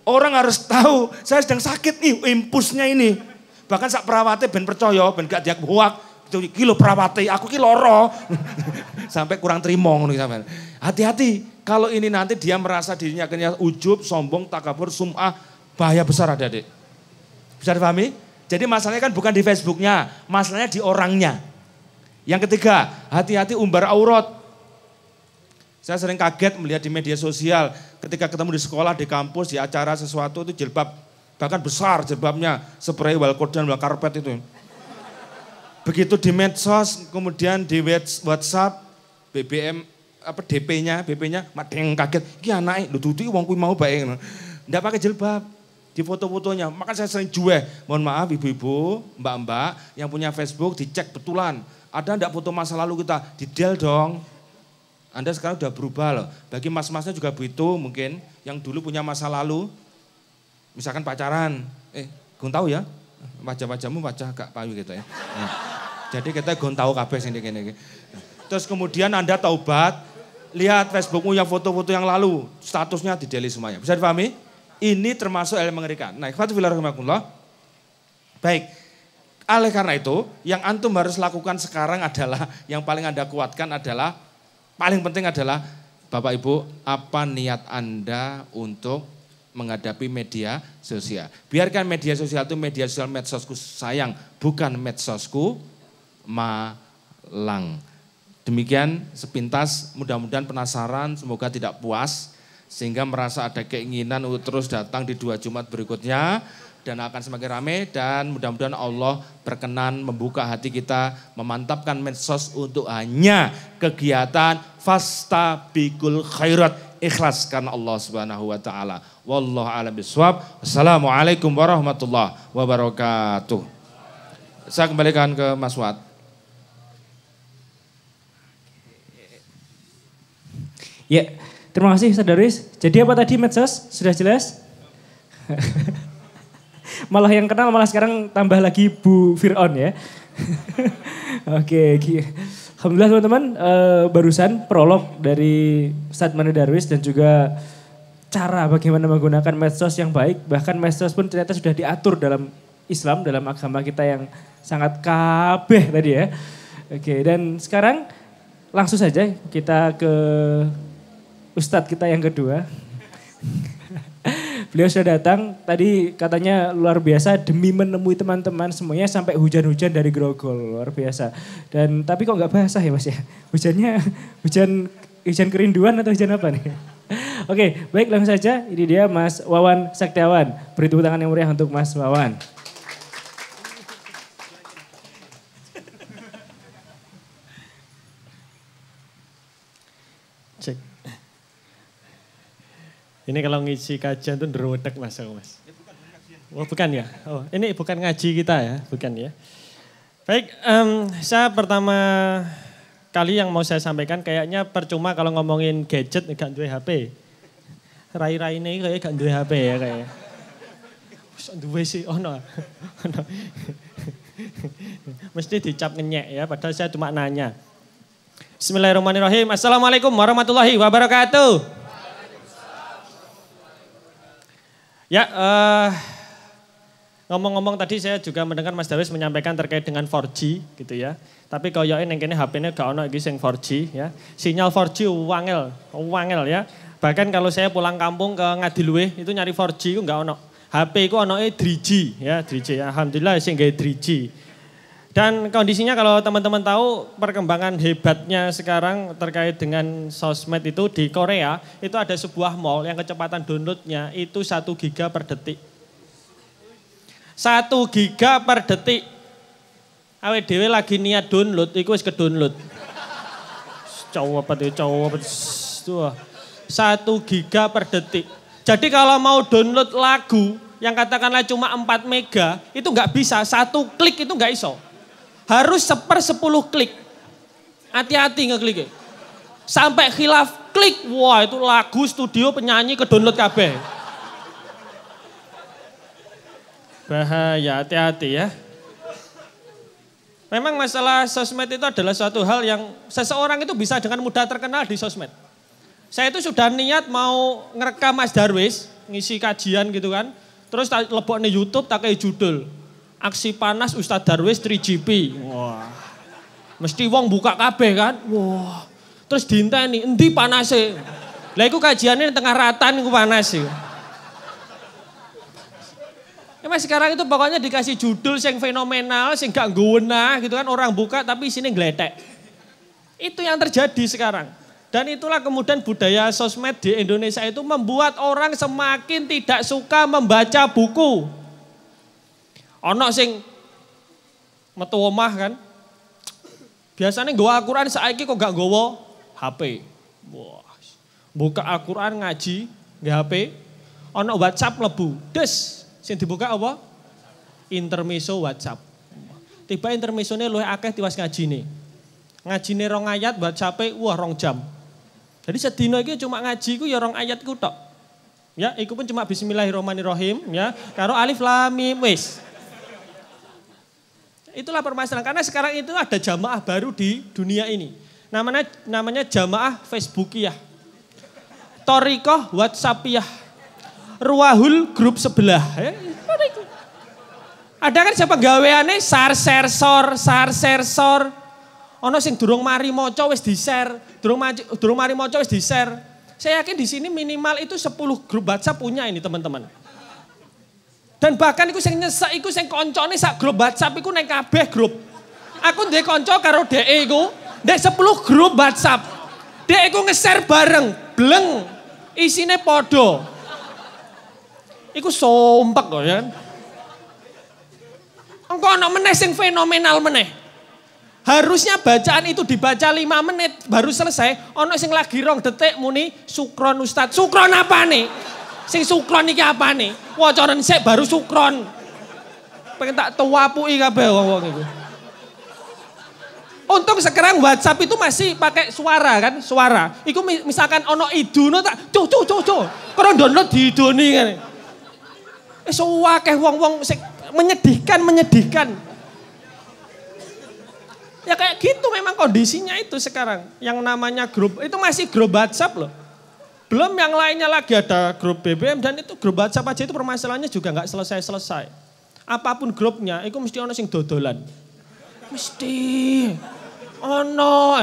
Orang harus tahu, saya sedang sakit nih, impusnya ini. Bahkan sak perawatnya ben percaya, ben gak diak buak. Kilo perawati, aku ki loro. Sampai kurang terima ngono sampean. Hati-hati, kalau ini nanti dia merasa dirinya akhirnya ujub, sombong, takabur, sum'ah, bahaya besar adik-adik. Bisa dipahami? Jadi masalahnya kan bukan di Facebooknya, masalahnya di orangnya. Yang ketiga, hati-hati umbar aurat. Saya sering kaget melihat di media sosial, ketika ketemu di sekolah, di kampus, di acara sesuatu itu jilbab, bahkan besar jilbabnya, spray wal kodan, wal karpet itu. Begitu di medsos, kemudian di WhatsApp, BBM, apa BP-nya, madeng kaget. Iki anake, lho dudu wong kuwi mau bae. Ndak pakai jilbab di foto-fotonya. Maka saya sering jueh. Mohon maaf ibu-ibu, mbak-mbak yang punya Facebook dicek betulan. Ada ndak foto masa lalu kita? Di-del dong. Anda sekarang udah berubah loh. Bagi mas-masnya juga begitu mungkin yang dulu punya masa lalu. Misalkan pacaran. Gue tahu ya. Wajah-wajahmu wajah gak payu gitu ya. Jadi kita gon tahu kabeh sing kene iki. Terus kemudian Anda taubat, lihat Facebookmu yang foto-foto yang lalu, statusnya di-delete semuanya. Bisa dipahami? Ini termasuk hal yang mengerikan. Nah, ikhwatu fillah rahimakumullah. Baik. Oleh karena itu, yang antum harus lakukan sekarang adalah yang paling Anda kuatkan adalah paling penting adalah Bapak Ibu, apa niat Anda untuk menghadapi media sosial. Biarkan media sosial itu media sosial medsosku sayang, bukan medsosku malang. Demikian sepintas, mudah-mudahan penasaran, semoga tidak puas, sehingga merasa ada keinginan untuk terus datang di 2 Jumat berikutnya, dan akan semakin ramai, dan mudah-mudahan Allah berkenan membuka hati kita, memantapkan medsos untuk hanya kegiatan fastabiqul khairat, ikhlas karena Allah Subhanahu wa taala. Wallahu a'lam bishawab. Wassalamualaikum warahmatullahi wabarakatuh. Saya kembalikan ke Mas Wat. Ya, terima kasih Ustaz Darwis. Jadi apa tadi medsos? Sudah jelas? Malah yang kenal malah sekarang tambah lagi Bu Fir'aun ya. Oke. Alhamdulillah teman-teman, barusan prolog dari Ustaz Manu Darwis dan juga cara bagaimana menggunakan medsos yang baik. Bahkan medsos pun ternyata sudah diatur dalam Islam, dalam agama kita yang sangat kabeh tadi ya. Oke, dan sekarang langsung saja kita ke Ustadz kita yang kedua. Beliau sudah datang, tadi katanya luar biasa demi menemui teman-teman semuanya sampai hujan-hujan dari Grogol, luar biasa. Dan tapi kok nggak basah ya Mas ya? Hujannya hujan kerinduan atau hujan apa nih? Oke, baik langsung saja. Ini dia Mas Wawan Saktiawan. Beri tepuk tangan yang meriah untuk Mas Wawan. Cek. Ini kalau ngisi kajian tuh nderwedek Mas. Oh bukan ya? Oh ini bukan ngaji kita ya, bukan ya. Baik, saya pertama kali yang mau saya sampaikan kayaknya percuma kalau ngomongin gadget gak duwe HP. Rai-rai ini kayak gak duwe HP ya kayak. Wis duwe sih, ono. Mesti dicap ngenyek ya, padahal saya cuma nanya. Bismillahirrahmanirrahim. Assalamualaikum warahmatullahi wabarakatuh. Ya, ngomong-ngomong tadi saya juga mendengar Mas Darwis menyampaikan terkait dengan 4G gitu ya. Tapi kayaknya yang kene HP-ne gak ono iki sing 4G ya. Sinyal 4G wangel ya. Bahkan kalau saya pulang kampung ke Ngadiluwe itu nyari 4G itu gak ono. HP itu onoke 3G ya, 3G. Alhamdulillah sing gawe 3G. Dan kondisinya kalau teman-teman tahu perkembangan hebatnya sekarang terkait dengan sosmed itu di Korea, itu ada sebuah mall yang kecepatan downloadnya itu 1 giga per detik. 1 giga per detik. Awake dhewe lagi niat download, iku wis ke-download. cowok. Tuh. 1 giga per detik. Jadi kalau mau download lagu yang katakanlah cuma 4 mega, itu nggak bisa. 1 klik itu nggak iso. Harus 1/10 klik. Hati-hati ngeklik. Sampai khilaf klik, wah itu lagu studio penyanyi ke download kabeh. Bahaya, hati-hati ya. Memang masalah sosmed itu adalah suatu hal yang seseorang itu bisa dengan mudah terkenal di sosmed. Saya itu sudah niat mau ngerekam Mas Darwis, ngisi kajian gitu kan. Terus lebok di YouTube tak kayak judul. Aksi panas Ustadz Darwis 3GP. Wah. Mesti wong buka kabeh kan. Wah. Terus dinteni endi panase. Lah iku kajiannya di tengah ratan iku panas sih. Ya mas sekarang itu pokoknya dikasih judul yang fenomenal, yang gak ngguwenah gitu kan. Orang buka tapi isinya ngeletek. Itu yang terjadi sekarang. Dan itulah kemudian budaya sosmed di Indonesia itu membuat orang semakin tidak suka membaca buku. Ono sing metu omah kan. Biasanya nggawa Al-Qur'an saiki kok gak nggawa HP. Wah. Buka Al-Qur'an ngaji, nggih HP. Ono WhatsApp mlebu. Des, sing dibuka apa? Intermezzo WhatsApp. Tiba intermezzonya luwih akeh tiwas ngajine. Ngajine 2 ayat, WhatsApp-e wah 2 jam. Jadi sedina iki cuma ngaji ku ya 2 ayat ku tok. Ya, iku pun cuma bismillahirrahmanirrahim ya, karo alif lam mim wis. Itulah permasalahan karena sekarang itu ada jamaah baru di dunia ini. Namanya jamaah Facebookiyah. Thoriqah WhatsAppiyah. Ruahul grup sebelah. Ada kan siapa gaweane sar-sor. Ono sing durung mari maca wis di-share, durung mari maca wis di-share. Saya yakin di sini minimal itu 10 grup WhatsApp punya ini teman-teman. Dan bahkan iku sing nyesek iku sing koncone sak grup WhatsApp iku ning kabeh grup. Aku ndek kanca karo dhek iku, ndek 10 grup WhatsApp. Dhek iku nge-share bareng, bleng. Isine padha. Iku sompek kok ya. Engko ana meneh sing fenomenal meneh. Harusnya bacaan itu dibaca 5 menit baru selesai. Ono sing lagi 2 detik muni sukron Ustadz. Sukron apa nih? Sing sukron iki apa nih? Wacanen sik baru sukron. Pengen tak tuwapui kabeh wong-wong iku. Untung sekarang WhatsApp itu masih pakai suara kan, suara. Iku misalkan ono iduno tak cuh. Karo download diidoni kan. Akeh wong-wong sing menyedihkan. Ya kayak gitu memang kondisinya itu sekarang. Yang namanya grup, itu masih grup WhatsApp loh. Belum yang lainnya lagi ada grup BBM dan itu grup WhatsApp aja itu permasalahannya juga gak selesai-selesai. Apapun grupnya, itu mesti ono sing dodolan. Mesti. Ono.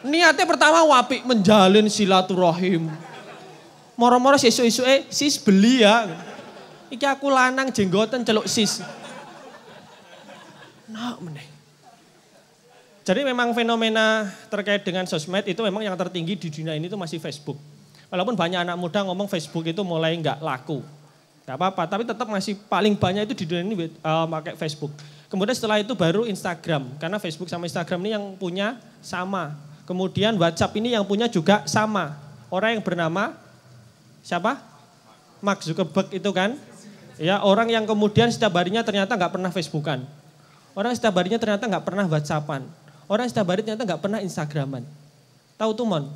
Niatnya pertama wapi menjalin silaturahim. Moro-moro sesuk-esuke sis beli ya. Iki aku lanang jenggoten celuk sis. Nah meneh. Jadi memang fenomena terkait dengan sosmed itu memang yang tertinggi di dunia ini itu masih Facebook. Walaupun banyak anak muda ngomong Facebook itu mulai nggak laku. Nggak apa-apa, tapi tetap masih paling banyak itu di dunia ini pakai Facebook. Kemudian setelah itu baru Instagram. Karena Facebook sama Instagram ini yang punya sama. Kemudian WhatsApp ini yang punya juga sama. Orang yang bernama siapa? Mark Zuckerberg itu kan. Ya orang yang kemudian setiap harinya ternyata nggak pernah Facebookan. Orang setiap harinya ternyata nggak pernah WhatsAppan. Orang setiap hari ternyata nggak pernah Instagraman. Tahu tuh mon?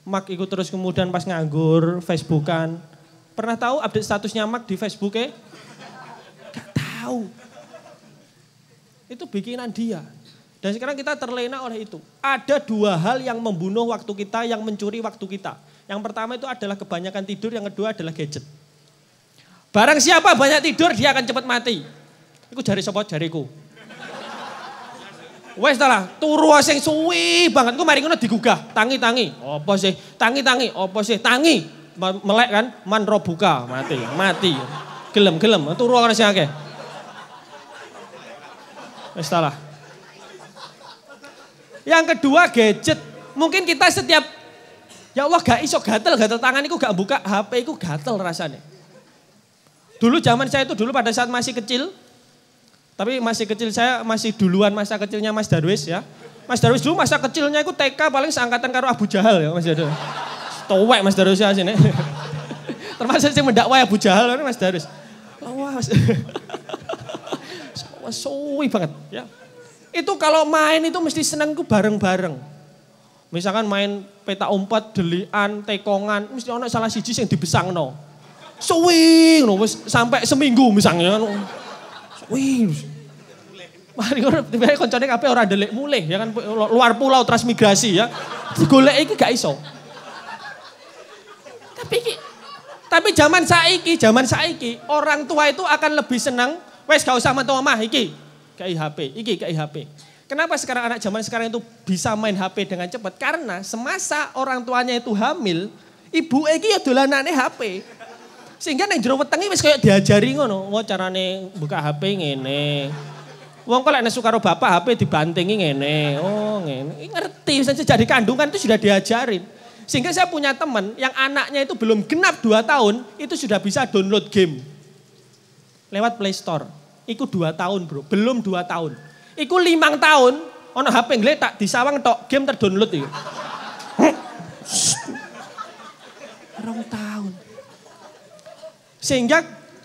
Mark ikut terus kemudian pas nganggur Facebookan. Pernah tahu update statusnya Mark di Facebooknya? Gak tahu. Itu bikinan dia. Dan sekarang kita terlena oleh itu. Ada 2 hal yang membunuh waktu kita, yang mencuri waktu kita. Yang pertama itu adalah kebanyakan tidur, yang kedua adalah gadget. Barang siapa banyak tidur, dia akan cepat mati. Iku jari sapa jariku. Wes lah, turu sing suwi banget. Ku mari ngono digugah, tangi-tangi. Apa sih? Tangi-tangi, apa sih? Tangi. Melek kan, man robuka, mati. Gelem, turu ana sing akeh. Wes lah. Yang kedua gadget. Mungkin kita setiap ya Allah gak iso gatel tangan iku gak buka HP iku gatel rasanya. Dulu zaman saya itu pada saat masih kecil. Tapi masih kecil saya masih duluan masa kecilnya Mas Darwis ya. Mas Darwis dulu masa kecilnya itu TK paling seangkatan karo Abu Jahal ya Mas Darwis. Towek Mas Darwis ya sini. Termasuk yang mendakwai Abu Jahal ini Mas Darwis. Wah, suwi banget ya. Itu kalau main itu mesti senang ku bareng-bareng. Misalkan main peta umpet, delian, tekongan, mesti ono salah siji sing dibesangno. Suwi, sampai seminggu misalnya. Suwi. Mari ngono tiba-tiba koncone kabeh ora ndelik mulih ya kan luar pulau transmigrasi ya. Digolek iki gak iso. Tapi zaman saiki orang tua itu akan lebih senang wes gak usah metu omah iki kayak HP. Kenapa sekarang anak zaman sekarang itu bisa main HP dengan cepat? Karena semasa orang tuanya itu hamil, ibu iki ya dolanane HP. Sehingga ning jero wetenge wis kayak diajari ngono, carane buka HP ngene. Wong kok lek nesu karo bapak HP dibantingi ngene. Oh, ngene. Ngerti sejak di kandungan itu sudah diajarin. Sehingga saya punya teman yang anaknya itu belum genap 2 tahun, itu sudah bisa download game. Lewat Play Store. Iku 2 tahun, Bro. Belum 2 tahun. Iku 5 tahun, ono HP ngletak disawang tok game terdownload iku. 2 tahun. Sehingga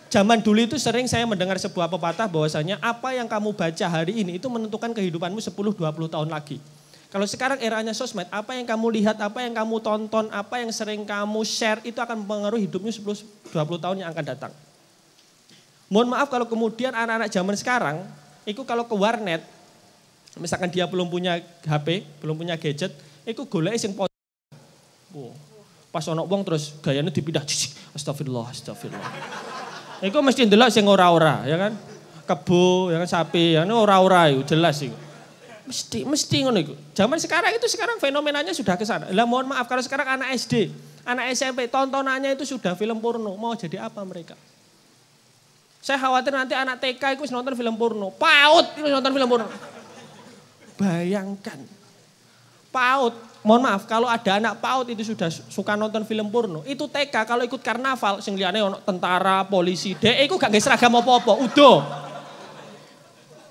zaman dulu itu sering saya mendengar sebuah pepatah bahwasanya apa yang kamu baca hari ini itu menentukan kehidupanmu 10-20 tahun lagi. Kalau sekarang eranya sosmed, apa yang kamu lihat, apa yang kamu tonton, apa yang sering kamu share itu akan mempengaruhi hidupmu 10-20 tahun yang akan datang. Mohon maaf kalau kemudian anak-anak zaman sekarang, itu kalau ke warnet, misalkan dia belum punya HP, belum punya gadget, itu golek sing pas ono wong terus gayanya dipindah, astagfirullah. Iku mesti ndelok sing ora-ora, ya kan? Kebo, ya kan sapi, ya kan ora-ora itu jelas iku. Mesti ngono iku. Zaman sekarang fenomenanya sudah ke sana. Lah mohon maaf kalau sekarang anak SD, anak SMP tontonannya itu sudah film porno. Mau jadi apa mereka? Saya khawatir nanti anak TK itu nonton film porno. PAUD itu nonton film porno. Bayangkan. PAUD. Mohon maaf, kalau ada anak PAUD itu sudah suka nonton film porno, itu TK kalau ikut karnaval, sing liyane ono tentara, polisi, dhek iku gak nggae seragam apa-apa, udo.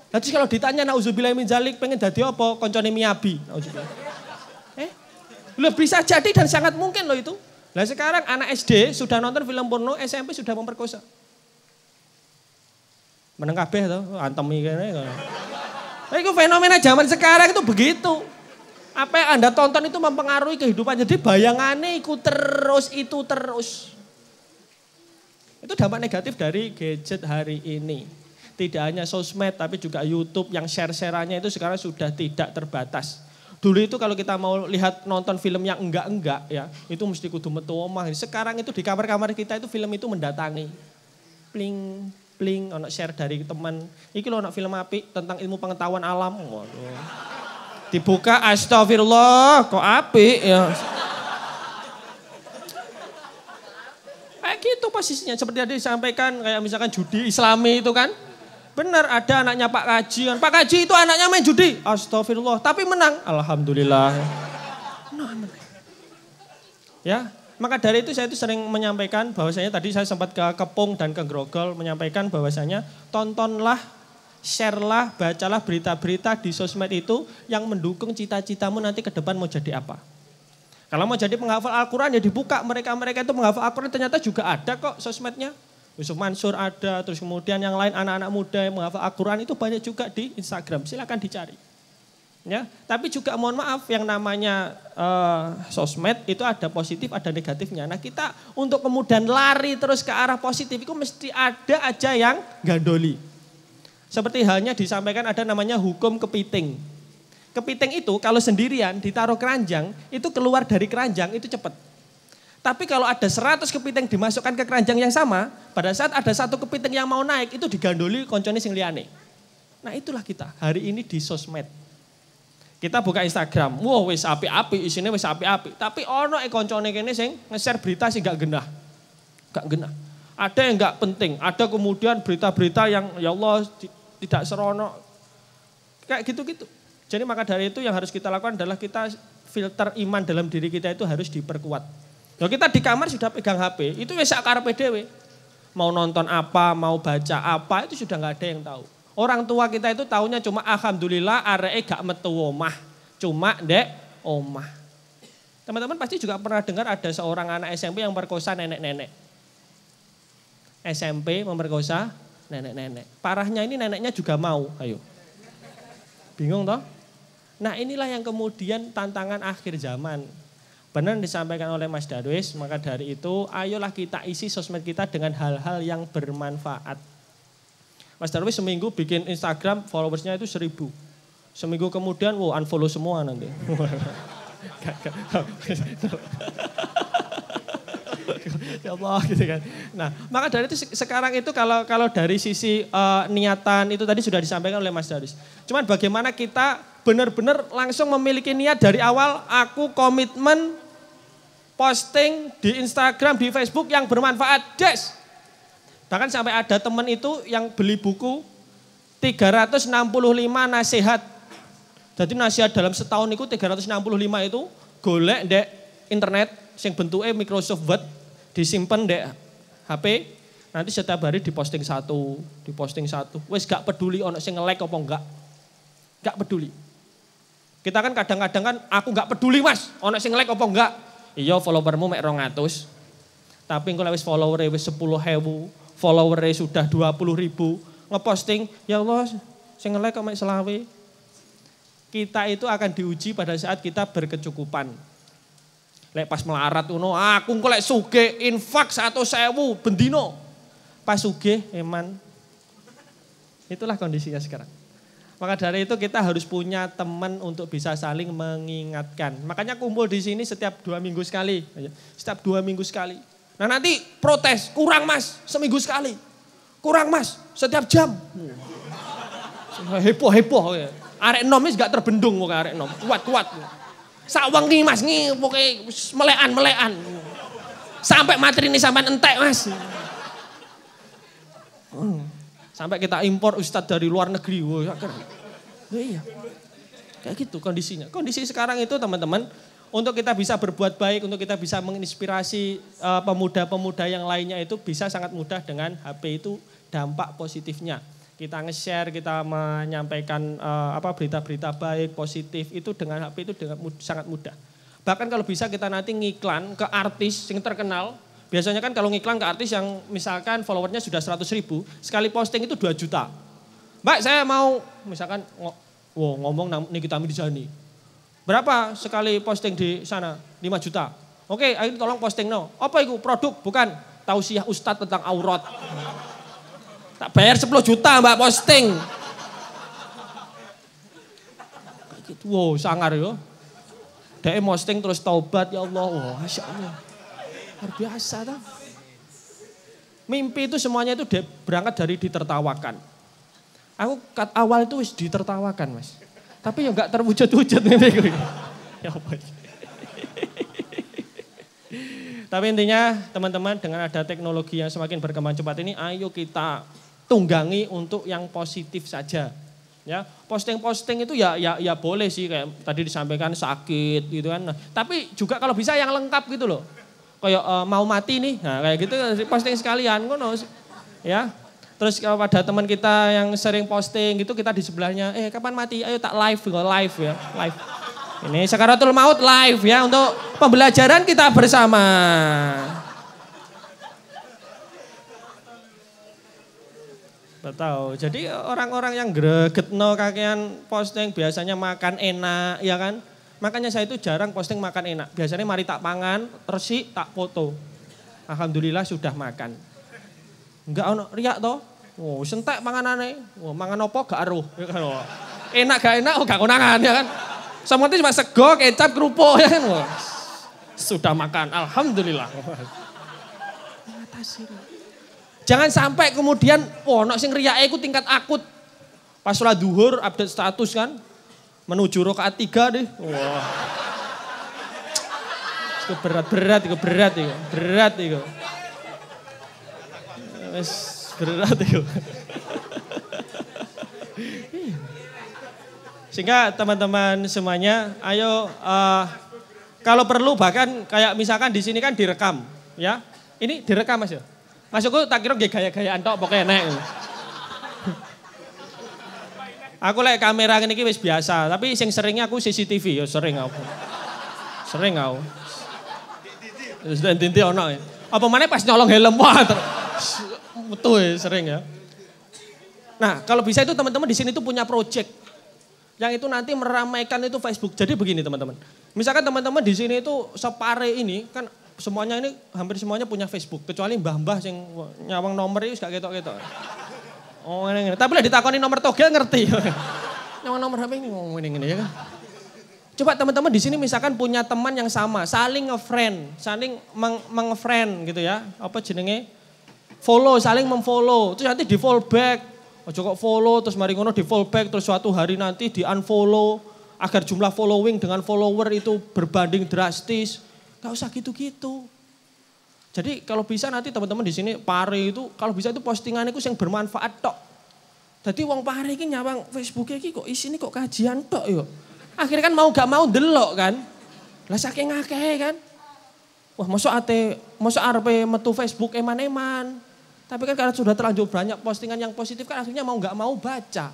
Nanti kalau ditanya nauzubillah min zalik pengen dadi apa? Koncone Miyabi. Nauzubillah. Loh bisa jadi dan sangat mungkin loh itu. Lah sekarang anak SD sudah nonton film porno, SMP sudah memperkosa. Meneng kabeh to, antemi kene. Itu fenomena zaman sekarang itu begitu. Apa yang Anda tonton itu mempengaruhi kehidupan. Jadi bayangannya itu terus. Itu dampak negatif dari gadget hari ini. Tidak hanya sosmed tapi juga YouTube yang share-sharannya itu sekarang sudah tidak terbatas. Dulu itu kalau kita mau lihat nonton film yang enggak ya, itu mesti kudu metu omah. Sekarang itu di kamar-kamar kita itu film itu mendatangi. Pling, ono share dari teman. Iki lho ono film apik tentang ilmu pengetahuan alam. Waduh. Dibuka astagfirullah kok apik ya. Kayak gitu posisinya seperti tadi disampaikan kayak misalkan judi Islami itu kan. Benar ada anaknya Pak Kaji. Pak Kaji itu anaknya main judi. Astagfirullah tapi menang. Alhamdulillah. Menang. Ya, maka dari itu saya itu sering menyampaikan bahwasanya tadi saya sempat ke Kepung dan ke Grogol menyampaikan bahwasanya tontonlah, share-lah, bacalah berita-berita di sosmed itu yang mendukung cita-citamu nanti ke depan mau jadi apa. Kalau mau jadi penghafal Al-Quran ya dibuka, mereka-mereka itu menghafal Al-Quran ternyata juga ada kok sosmednya. Yusuf Mansur ada, terus kemudian yang lain anak-anak muda yang menghafal Al-Quran itu banyak juga di Instagram, silakan dicari. Ya, tapi juga mohon maaf yang namanya sosmed itu ada positif ada negatifnya. Nah kita untuk kemudian lari terus ke arah positif itu mesti ada aja yang gandoli. Seperti halnya disampaikan ada namanya hukum kepiting. Kepiting itu kalau sendirian ditaruh keranjang itu keluar dari keranjang itu cepat. Tapi kalau ada 100 kepiting dimasukkan ke keranjang yang sama, pada saat ada satu kepiting yang mau naik itu digandoli koncone sing liyane. Nah itulah kita hari ini di sosmed. Kita buka Instagram, wah wis api-api, isinya wis api-api. Tapi ono koncone kene sing nge-share berita sing gak genah. Gak genah. Ada yang gak penting, ada kemudian berita-berita yang ya Allah tidak serono. Kayak gitu-gitu. Jadi maka dari itu yang harus kita lakukan adalah kita filter iman dalam diri kita itu harus diperkuat. Ya kita di kamar sudah pegang HP, itu wis karepe dhewe. Mau nonton apa, mau baca apa, itu sudah gak ada yang tahu. Orang tua kita itu taunya cuma alhamdulillah areke gak metu omah. Cuma dek omah. Teman-teman pasti juga pernah dengar ada seorang anak SMP yang merkosa nenek-nenek. SMP memerkosa nenek-nenek. Parahnya ini neneknya juga mau, ayo. Bingung toh? Nah inilah yang kemudian tantangan akhir zaman. Benar disampaikan oleh Mas Darwis, maka dari itu ayolah kita isi sosmed kita dengan hal-hal yang bermanfaat. Mas Darwis seminggu bikin Instagram followersnya itu 1000. Seminggu kemudian unfollow semua nanti. Ya Allah gitu kan. Nah maka dari itu sekarang itu kalau dari sisi niatan itu tadi sudah disampaikan oleh Mas Darwis. Cuman bagaimana kita benar-benar langsung memiliki niat dari awal, aku komitmen posting di Instagram, di Facebook yang bermanfaat. Yes. Bahkan sampai ada teman itu yang beli buku 365 nasihat. Jadi nasihat dalam setahun itu 365 itu golek dek internet sing bentuknya Microsoft Word disimpan dek HP. Nanti setiap hari diposting satu. Wes gak peduli ono sing nge-like apa enggak. Gak peduli. Kita kan kadang-kadang kan aku gak peduli mas, ono sing like apa enggak. Iya followermu mek 200. Tapi kalau wis follower wis 10.000, follower sudah 20.000, ngeposting ya Allah sing like kok mek 20. Kita itu akan diuji pada saat kita berkecukupan. Lek pas melarat ngono, aku engko lek sugih infak 100.000 bendino. Pas sugih eman. Itulah kondisinya sekarang. Maka dari itu kita harus punya teman untuk bisa saling mengingatkan. Makanya kumpul di sini setiap 2 minggu sekali. Setiap 2 minggu sekali. Nah nanti protes, kurang mas, seminggu sekali. Kurang mas, setiap jam. Heboh. Arek nom ini gak terbendung kok arek nom. Kuat. Sawangi mas, pokoknya melean. Sampai materi ini sampai entek mas. Sampai kita impor ustadz dari luar negeri. Iya. Kayak gitu kondisinya. Kondisi sekarang itu teman-teman, untuk kita bisa berbuat baik, untuk kita bisa menginspirasi pemuda-pemuda yang lainnya itu bisa sangat mudah dengan HP itu dampak positifnya. Kita nge-share, kita menyampaikan berita-berita baik, positif itu dengan HP itu sangat mudah. Bahkan kalau bisa kita nanti ngiklan ke artis yang terkenal. Biasanya kan kalau ngiklan ke artis yang misalkan followernya sudah 100.000, sekali posting itu 2 juta. Mbak saya mau misalkan ngomong Nikita Mirzani. Berapa sekali posting di sana? 5 juta. Oke, ayo tolong posting no. Apa itu? Produk? Bukan. Tausiah Ustadz tentang aurat. Tak bayar 10 juta mbak posting. Wow sangar yo. Dia posting terus taubat ya Allah. Masya Allah. Luar biasa tuh. Mimpi itu semuanya itu berangkat dari ditertawakan. Aku awal itu wis ditertawakan mas. Tapi ya gak terwujud-wujud. Ya apa. Tapi intinya teman-teman dengan ada teknologi yang semakin berkembang cepat ini, ayo kita tunggangi untuk yang positif saja. Ya, posting-posting itu ya boleh sih kayak tadi disampaikan sakit gitu kan. Nah, tapi juga kalau bisa yang lengkap gitu loh. Kayak mau mati nih, nah kayak gitu posting sekalian, ngono ya. Terus kalau pada teman kita yang sering posting gitu, kita di sebelahnya, kapan mati? Ayo tak live ya, live. Ini Sakaratul Maut live ya untuk pembelajaran kita bersama. Betul. Jadi orang-orang yang gregetno kakean posting biasanya makan enak, ya kan? Makanya saya itu jarang posting makan enak. Biasanya mari tak pangan, terus tak foto. Alhamdulillah sudah makan. Enggak ono riak toh. Oh, sentek panganane. Oh, mangan opo gak aruh. Enak gak enak, gak konangan ya kan. Semuanya cuma sego, kecap, kerupuk ya kan. Oh, sudah makan, alhamdulillah. Jangan sampai kemudian, ono sing riake iku tingkat akut. Pas sholat duhur, update status kan. Menuju rakaat 3 deh. Wah. Itu berat itu. Berat itu. Sehingga teman-teman semuanya, ayo kalau perlu bahkan kayak misalkan di sini kan direkam, ya. Ini direkam Mas ya. Masukku tak kira gaya-gayaan tok pokoknya enak. Aku lek kamera ngene iki wis biasa, tapi sing seringnya aku CCTV ya sering aku. Sering aku. Wis dinti ono ya. Apa maneh pas nyolong helm wah. Betul ya, sering ya. Nah, kalau bisa itu teman-teman di sini tuh punya project yang itu nanti meramaikan itu Facebook. Jadi begini teman-teman. Misalkan teman-teman di sini itu separe ini kan semuanya ini hampir semuanya punya Facebook kecuali mbah-mbah yang nyawang nomor itu gak ketok-ketok. Oh ini. Tapi lah ditakoni nomor togel ngerti. Nyawang nomor HP ini ngomong ini ya kan. Coba teman-teman di sini misalkan punya teman yang sama, saling nge-friend, saling meng-friend gitu ya. Apa jenenge? Follow, saling memfollow. Terus nanti di follow back. Ojo kok follow terus mari ngono di follow back terus suatu hari nanti di unfollow agar jumlah following dengan follower itu berbanding drastis. Gak usah gitu-gitu. Jadi kalau bisa nanti teman-teman di sini pare itu kalau bisa itu postingan itu yang bermanfaat tok. Jadi wong pare iki nyawang Facebook iki kok isine kok kajian tok yo. Akhirnya kan mau gak mau delok kan. Lah saking akeh kan. Wah, mosok arepe metu Facebook eman-eman. Tapi kan karena sudah terlanjur banyak postingan yang positif kan akhirnya mau gak mau baca.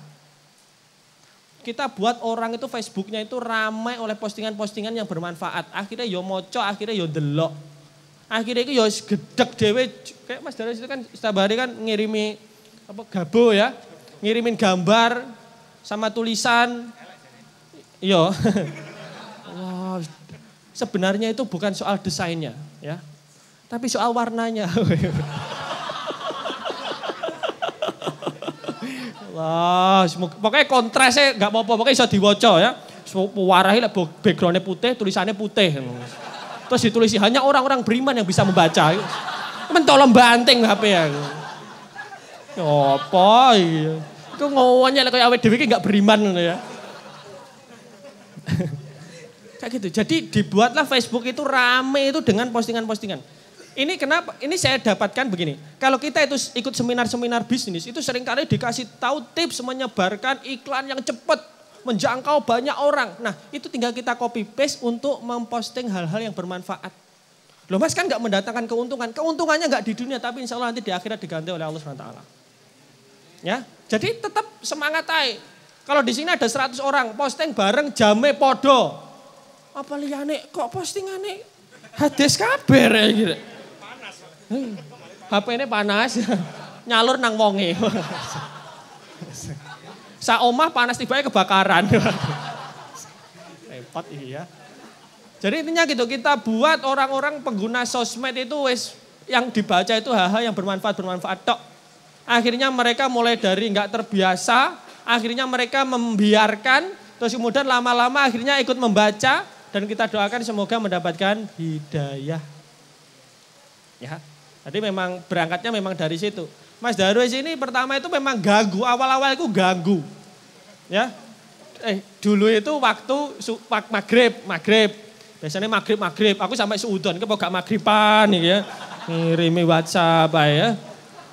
Kita buat orang itu Facebooknya itu ramai oleh postingan-postingan yang bermanfaat. Akhirnya yo moco, akhirnya yo delok. Akhirnya itu yo gedek dewe. Kayak Mas Darwis itu kan setiap hari kan ngirimi apa gabo ya. Ngirimin gambar sama tulisan. Iya. Wow. Sebenarnya itu bukan soal desainnya ya. Tapi soal warnanya. Wah, pokoknya kontrasnya gak apa-apa, pokoknya bisa diwaca ya. Warahi lah backgroundnya putih, tulisannya putih. Terus ditulisi hanya orang-orang beriman yang bisa membaca. Mentolong banting HP ya. Apa iya. Itu ngomongnya kayak awet dewi gak beriman ya. Kayak gitu. Jadi dibuatlah Facebook itu rame itu dengan postingan-postingan. Ini kenapa? Ini saya dapatkan begini. Kalau kita itu ikut seminar-seminar bisnis, itu seringkali dikasih tahu tips menyebarkan iklan yang cepat, menjangkau banyak orang. Nah, itu tinggal kita copy paste untuk memposting hal-hal yang bermanfaat. Loh Mas kan nggak mendatangkan keuntungan. Keuntungannya nggak di dunia, tapi insya Allah nanti di akhirat diganti oleh Allah SWT. Ya, jadi tetap semangat aja. Kalau di sini ada 100 orang, posting bareng jame podo. Apa liane kok postingane hadis kabar ya gitu. HP ini panas, nyalur nang wonge. Sa omah panas tiba-tiba kebakaran. Repot iya. Jadi intinya gitu, kita buat orang-orang pengguna sosmed itu yang dibaca itu hal-hal yang bermanfaat tok. Akhirnya mereka mulai dari nggak terbiasa, akhirnya mereka membiarkan, terus kemudian lama-lama akhirnya ikut membaca dan kita doakan semoga mendapatkan hidayah. Ya. Jadi memang berangkatnya memang dari situ. Mas Darwis ini pertama itu memang ganggu, awal-awal itu ganggu. Ya. Dulu itu waktu maghrib. Biasanya maghrib. Aku sampai seudon, kok gak maghriban ya. Ngirimi WhatsApp ya.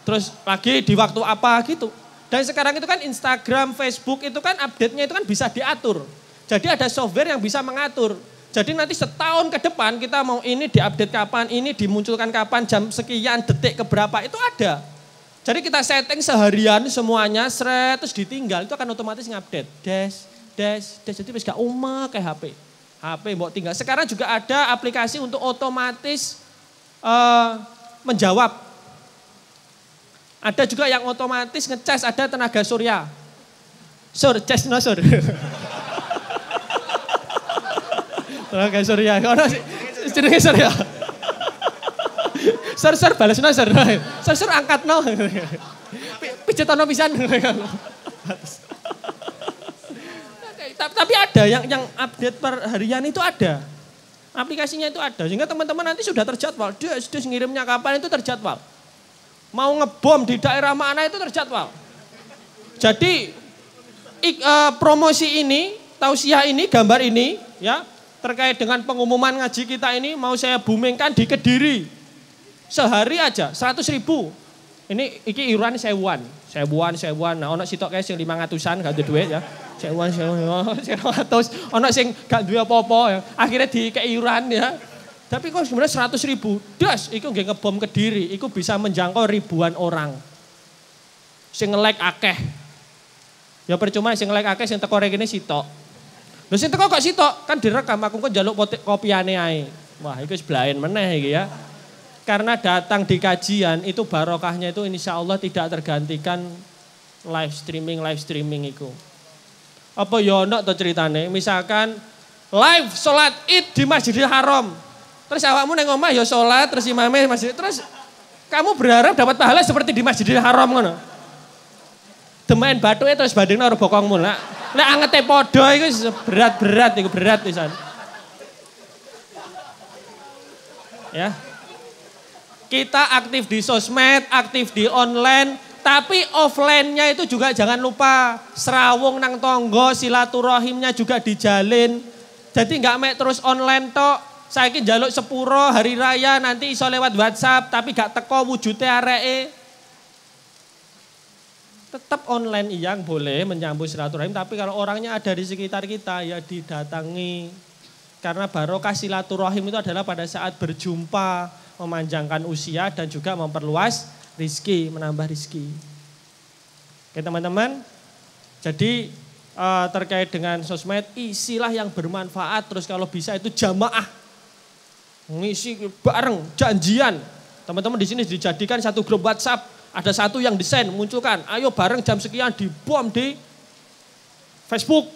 Terus lagi di waktu apa gitu. Dan sekarang itu kan Instagram, Facebook itu kan update-nya itu kan bisa diatur. Jadi ada software yang bisa mengatur. Jadi nanti setahun ke depan kita mau ini diupdate kapan, ini dimunculkan kapan, jam sekian, detik keberapa, itu ada. Jadi kita setting seharian semuanya, terus ditinggal, itu akan otomatis ngupdate. Dash, jadi gak umek kayak HP. HP mau tinggal. Sekarang juga ada aplikasi untuk otomatis menjawab. Ada juga yang otomatis ngecas, ada tenaga surya. Cas no sur. Tenaga surya, ono jenenge surya. Sur balas no sur. Sur angkat no. Pijetono pisan. Tapi ada yang update per harian itu ada. Aplikasinya itu ada. Sehingga teman-teman nanti sudah terjadwal. Dia ngirimnya kapan itu terjadwal. Mau ngebom di daerah mana itu terjadwal. Jadi promosi ini, tausiah ini, gambar ini ya. Terkait dengan pengumuman ngaji kita ini mau saya boomingkan di Kediri. Sehari aja 100.000. Ini iki iuran sewuan. Nah ono sitok kae sing 500-an gak ada duit ya. Sewuan 100. Ono sing gak duwe apa-apa ya. Akhirnya dikei iuran ya. Tapi kok sebenarnya 100.000. Das iku nggih ngebom Kediri, iku bisa menjangkau ribuan orang. Sing nge-like akeh. Ya percuma sing like akeh sing teko rekene sitok. Lho sing teko kok sitok, kan direkam aku kok njaluk kopiane ae. Wah, iku wis blaen meneh iki ya. Karena datang di kajian itu barokahnya itu insya Allah tidak tergantikan live streaming itu. Apa ya ono to ceritane, misalkan live sholat Id di Masjidil Haram. Terus awakmu nang omah ya sholat, terus imame masjid, terus kamu berharap dapat pahala seperti di Masjidil Haram ngono. Demain bathuke terus bandingno karo bokongmu. Nek angete padha iku berat-berat iku berat pisan. Ya. Kita aktif di sosmed, aktif di online, tapi offline-nya itu juga jangan lupa. Serawung nang tonggo, silaturahimnya juga dijalin. Jadi nggak mek terus online tok. Saiki njaluk sepuro hari raya nanti iso lewat WhatsApp, tapi gak teko wujute areke. Tetap online yang boleh menyambut silaturahim, tapi kalau orangnya ada di sekitar kita ya didatangi. Karena barokah silaturahim itu adalah pada saat berjumpa, memanjangkan usia dan juga memperluas rizki, menambah rizki. Oke teman-teman, jadi terkait dengan sosmed, isilah yang bermanfaat, terus kalau bisa itu jamaah. Ngisi bareng, janjian. Teman-teman di sini dijadikan satu grup WhatsApp, ada satu yang desain, munculkan, ayo bareng jam sekian dibom di Facebook.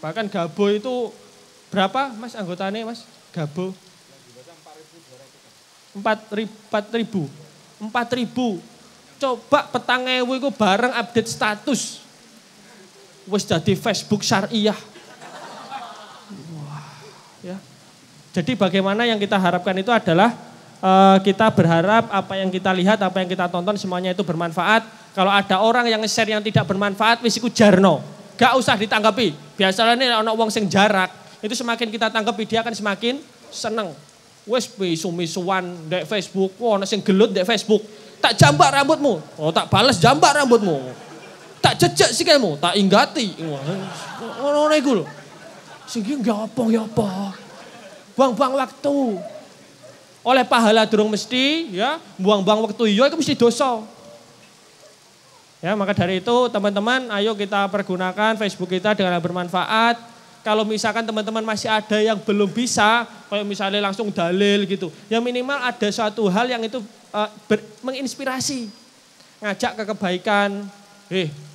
Bahkan Gabo itu berapa mas anggotanya mas? Gabo? 4.000. Coba petang ewu itu bareng update status. Wis dadi Facebook syariah. Wah, ya. Jadi bagaimana yang kita harapkan itu adalah kita berharap apa yang kita lihat, apa yang kita tonton semuanya itu bermanfaat. Kalau ada orang yang nge-share yang tidak bermanfaat wis iku jarno. Gak usah ditanggapi. Biasanya nih ana wong sing jarak, itu semakin kita tanggapi dia akan semakin seneng. Wes misu-misuan dek Facebook, wah ana sing gelut dek Facebook. Tak jambak rambutmu, oh tak balas jambak rambutmu. Tak jejak sikilmu, tak inggati. Ngono iku lho. Sing iki ya apa? Buang-buang waktu. Oleh pahala durung mesti ya, buang-buang waktu iya itu mesti dosa. Ya, maka dari itu teman-teman ayo kita pergunakan Facebook kita dengan yang bermanfaat. Kalau misalkan teman-teman masih ada yang belum bisa, kayak misalnya langsung dalil gitu. Ya minimal ada suatu hal yang itu menginspirasi. Ngajak ke kebaikan.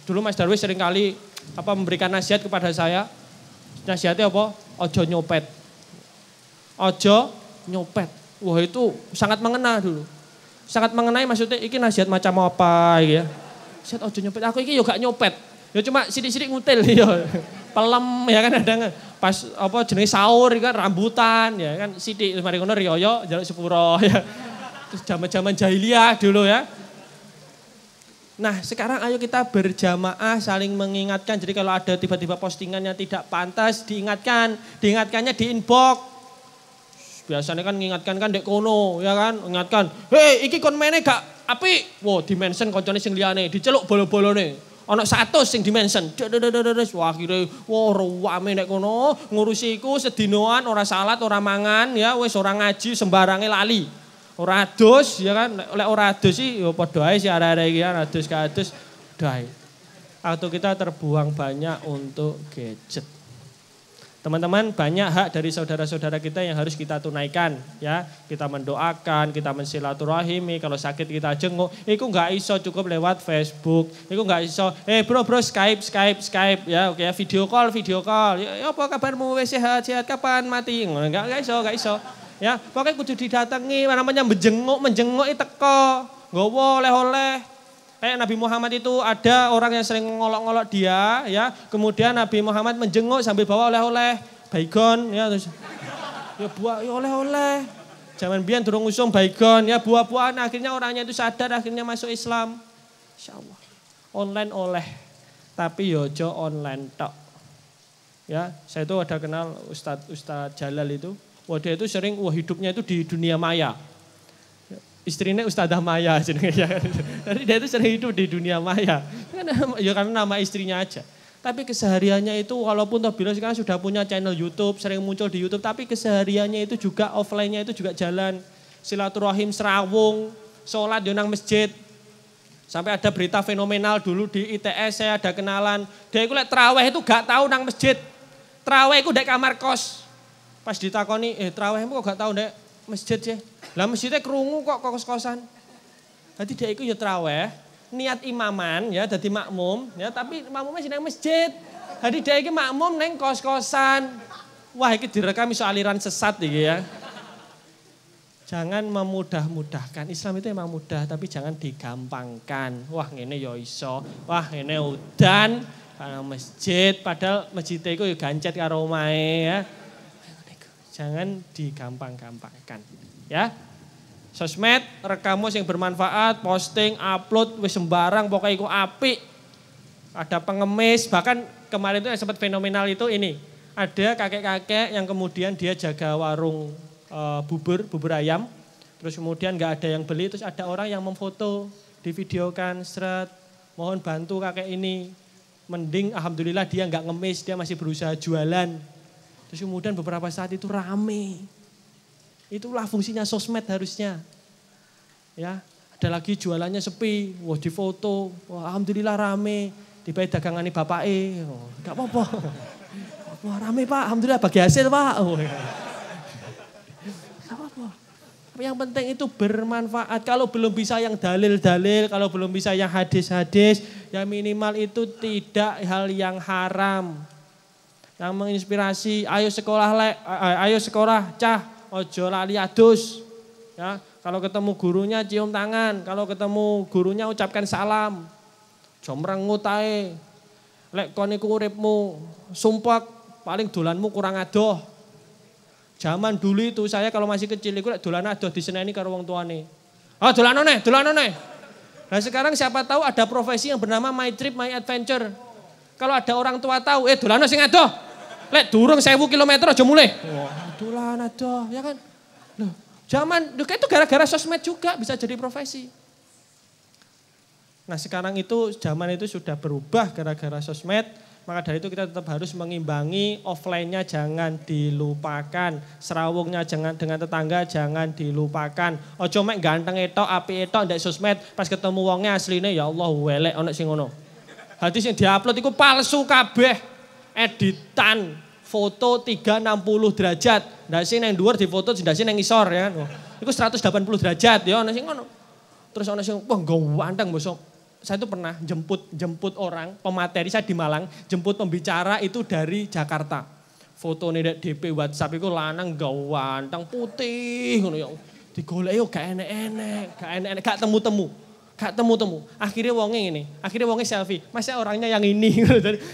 Dulu Mas Darwis seringkali memberikan nasihat kepada saya. Nasihatnya apa? Ojo nyopet. Ojo nyopet. Wah itu sangat mengena dulu. Sangat mengenai maksudnya ini nasihat macam apa ya. Nasihat ojo nyopet. Aku ini juga nyopet. Ya cuma sidik-sidik ngutil ya. Pelem ya kan ada pas jenis sahur kan rambutan ya kan sidik mari ngono riyo jaluk sepuro ya. Terus zaman-zaman jahiliyah dulu ya. Nah, sekarang ayo kita berjamaah saling mengingatkan. Jadi kalau ada tiba-tiba postingan yang tidak pantas diingatkan, diingatkannya di inbox. Biasanya kan mengingatkan kan dek kono ya kan, mengingatkan, "Hei, iki kon mene gak apik." Wo, di-mention koncone sing liyane, diceluk bolo-bolone. Ono 100 sing dimention. Wah kira rame nek kono ngurusi iku sedinoan ora salat, ora mangan ya wis ora ngaji sembarange lali. Ora adus ya kan lek ora adus sih ya padha ae sih arek-arek iki adus ka adus dae. Waktu kita terbuang banyak untuk gadget. Teman-teman banyak hak dari saudara-saudara kita yang harus kita tunaikan ya. Kita mendoakan, kita mensilaturahimi, kalau sakit kita jenguk. Itu enggak iso cukup lewat Facebook. Itu enggak iso, bro Skype ya. Oke, video call. Ya apa kabarmu wis sehat kapan mati? Enggak iso. Ya, pokoknya kudu didatangi, namanya menjenguk itu teko. Nggawa oleh-oleh. Kayak Nabi Muhammad itu ada orang yang sering ngolok-ngolok dia ya. Kemudian Nabi Muhammad menjenguk sambil bawa oleh-oleh. Baygon ya terus. Ya buah ya oleh-oleh. Zaman biyen durung usum baygon ya buah-buahan akhirnya orangnya itu sadar akhirnya masuk Islam. Insyaallah. Online oleh. Tapi yojo online tok. Ya, saya itu ada kenal Ustadz Jalal itu. Wah dia itu sering hidupnya itu di dunia maya. Istrinya Ustadzah Maya. Jadi dia itu sering hidup di dunia maya. Ya karena nama istrinya aja. Tapi kesehariannya itu walaupun Tobilo sekarang sudah punya channel YouTube, sering muncul di YouTube. Tapi kesehariannya itu juga offline-nya itu juga jalan. Silaturahim, serawung, sholat di nang masjid. Sampai ada berita fenomenal dulu di ITS, saya ada kenalan. Dia itu traweh itu gak tahu nang masjid. Traweh itu di kamar kos. Pas ditakoni, trawehmu kok gak tahu di masjid sih. Lah masjidnya kerungu kok kos-kosan. Jadi dia itu ya traweh, niat imaman ya, jadi makmum. Ya, tapi makmumnya sih nang masjid. Jadi dia itu makmum neng kos-kosan. Wah ini direkam iso aliran sesat iki ya. Jangan memudah-mudahkan. Islam itu emang mudah tapi jangan digampangkan. Wah ini ya iso, wah ini udan, karena masjid. Padahal masjid itu ya gancet karo omahe ya. Jangan digampang-gampangkan. Ya. Sosmed, rekamus yang bermanfaat, posting, upload, wis sembarang pokoknya iku apik. Ada pengemis, bahkan kemarin itu yang sempat fenomenal itu ini. Ada kakek-kakek yang kemudian dia jaga warung bubur ayam, terus kemudian nggak ada yang beli, terus ada orang yang memfoto, divideokan, seret, mohon bantu kakek ini. Mending alhamdulillah dia nggak ngemis, dia masih berusaha jualan. Terus kemudian beberapa saat itu rame. Itulah fungsinya sosmed harusnya. Ya, ada lagi jualannya sepi, wah difoto, wah alhamdulillah rame. Tiba dagangan ini bapak nggak apa-apa. Wah rame pak, alhamdulillah bagi hasil pak. Yang penting itu bermanfaat. Kalau belum bisa yang dalil-dalil, kalau belum bisa yang hadis-hadis, ya minimal itu tidak hal yang haram. Yang menginspirasi, ayo sekolah cah, ojo lali adus. Ya, kalau ketemu gurunya cium tangan, kalau ketemu gurunya ucapkan salam. Jomrengut ae. Lek kon iku uripmu sumpek, paling dolanmu kurang adoh. Zaman dulu itu saya kalau masih kecil itu dolan adoh diseneni karo wong tuane. Oh dolanone. Nah sekarang siapa tahu ada profesi yang bernama My Trip My Adventure. Kalau ada orang tua tahu, dolano sing adoh. Lek durung 1000 km aja mulai. Wah, dolan adoh, ya kan? Loh, itu gara-gara sosmed juga bisa jadi profesi. Nah sekarang itu zaman itu sudah berubah gara-gara sosmed. Maka dari itu kita tetap harus mengimbangi, offline-nya jangan dilupakan. Serawungnya jangan dengan tetangga jangan dilupakan. Ojo mek ganteng etok, api etok ndek sosmed, pas ketemu wongnya asline ya Allah welek ono sing ngono. Hadis yang diupload iku palsu kabeh. Editan foto 360 derajat. Ndak sing nang dhuwur difoto ndak sing nang ngisor ya kan. Iku 180 derajat ya ono sing ngono. Terus ono sing wah ganteng bosok. Saya itu pernah jemput orang, pemateri saya di Malang, jemput pembicara itu dari Jakarta. Foto nih DP WhatsApp itu lanang ganteng putih ngono ya. Digoleki yo gak enek-enek, gak temu-temu. Akhirnya wonge selfie. Masa orangnya yang ini.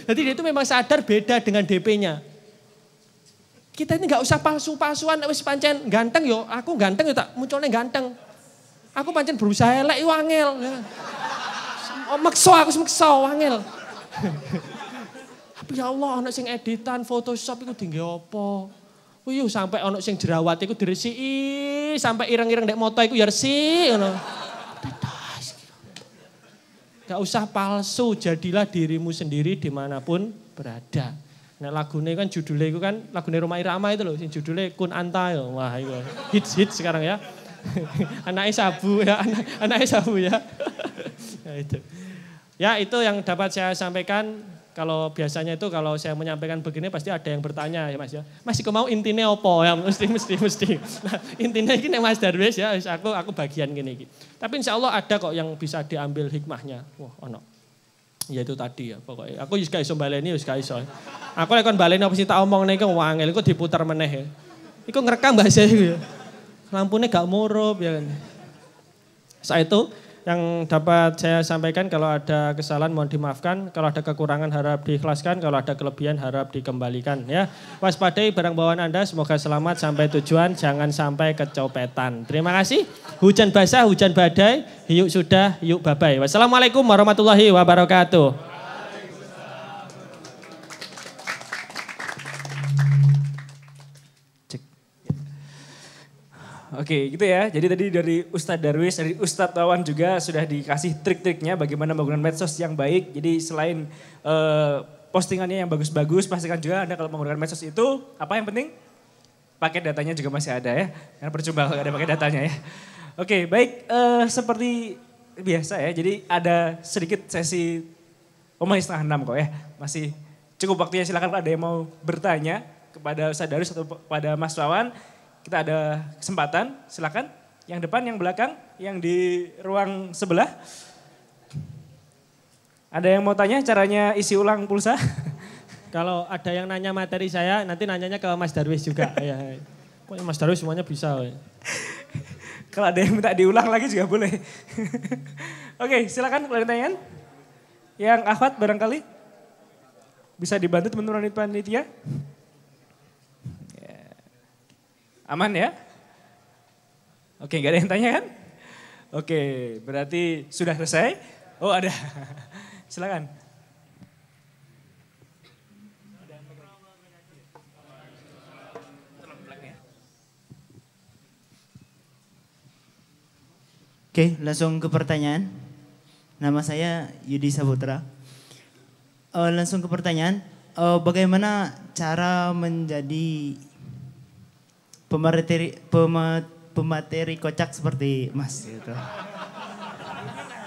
Jadi dia itu memang sadar beda dengan DP-nya. Kita ini gak usah palsu-palsuan, wis pancen ganteng yo, aku ganteng yo tak munculnya ganteng. Aku pancen berusaha elek yo angel. Oh aku maksa wangel. Tapi ya Allah ana sing editan Photoshop iku dinggo apa? Wih sampai ana sing jerawat iku diresiki, sampai ireng-ireng ndek moto iku ya resik ngono. Gak usah palsu, jadilah dirimu sendiri dimanapun berada. Nah lagune kan judulnya itu kan lagune Rhoma Irama itu loh, sing judulnya Kun Anta ya. Wah itu hits sekarang ya. Anaknya sabu ya. Ya itu yang dapat saya sampaikan. Kalau biasanya itu kalau saya menyampaikan begini pasti ada yang bertanya ya Mas ya. Mas kok mau intinya apa ya mesti. Nah, intinya ini Mas Darwis ya aku bagian gini. Tapi insya Allah ada kok yang bisa diambil hikmahnya. Wah ono. Ya itu tadi ya pokoknya. Aku juga iso baleni gak iso. Aku lek kon baleni apa sih tak omongne iku wangel iku diputar meneh ya. Iku ngerekam bahasa iku ya. Lampunya gak murup ya kan. Saat itu yang dapat saya sampaikan kalau ada kesalahan mohon dimaafkan, kalau ada kekurangan harap diikhlaskan, kalau ada kelebihan harap dikembalikan ya. Waspadai barang bawaan Anda, semoga selamat sampai tujuan, jangan sampai kecopetan. Terima kasih. Hujan basah, hujan badai, hiuk sudah, hiuk babai. Wassalamualaikum warahmatullahi wabarakatuh. Oke gitu ya, jadi tadi dari Ustadz Darwis, dari Ustadz Wawan juga sudah dikasih trik-triknya bagaimana menggunakan medsos yang baik. Jadi selain postingannya yang bagus-bagus, pastikan juga Anda kalau menggunakan medsos itu, apa yang penting? Paket datanya juga masih ada ya, karena percuma kalau nggak ada paket datanya ya. Oke baik, seperti biasa ya, jadi ada sedikit sesi masih setengah 6 kok ya. Masih cukup waktunya, silakan kalau ada yang mau bertanya kepada Ustadz Darwis atau kepada Mas Wawan. Kita ada kesempatan, silakan. Yang depan, yang belakang, yang di ruang sebelah. Ada yang mau tanya caranya isi ulang pulsa? Kalau ada yang nanya materi saya, nanti nanyanya ke Mas Darwis juga. Ya. Mas Darwis semuanya bisa. Kalau ada yang minta diulang lagi juga boleh. Oke, silakan kalau ada pertanyaan. Yang akhwat barangkali bisa dibantu teman-teman panitia. Ya. Aman ya? Oke, nggak ada yang tanya kan? Oke, berarti sudah selesai. Oh ada, silakan. Oke, langsung ke pertanyaan. Nama saya Yudi Saputra. Langsung ke pertanyaan, bagaimana cara menjadi pemateri kocak seperti Mas? Gitu.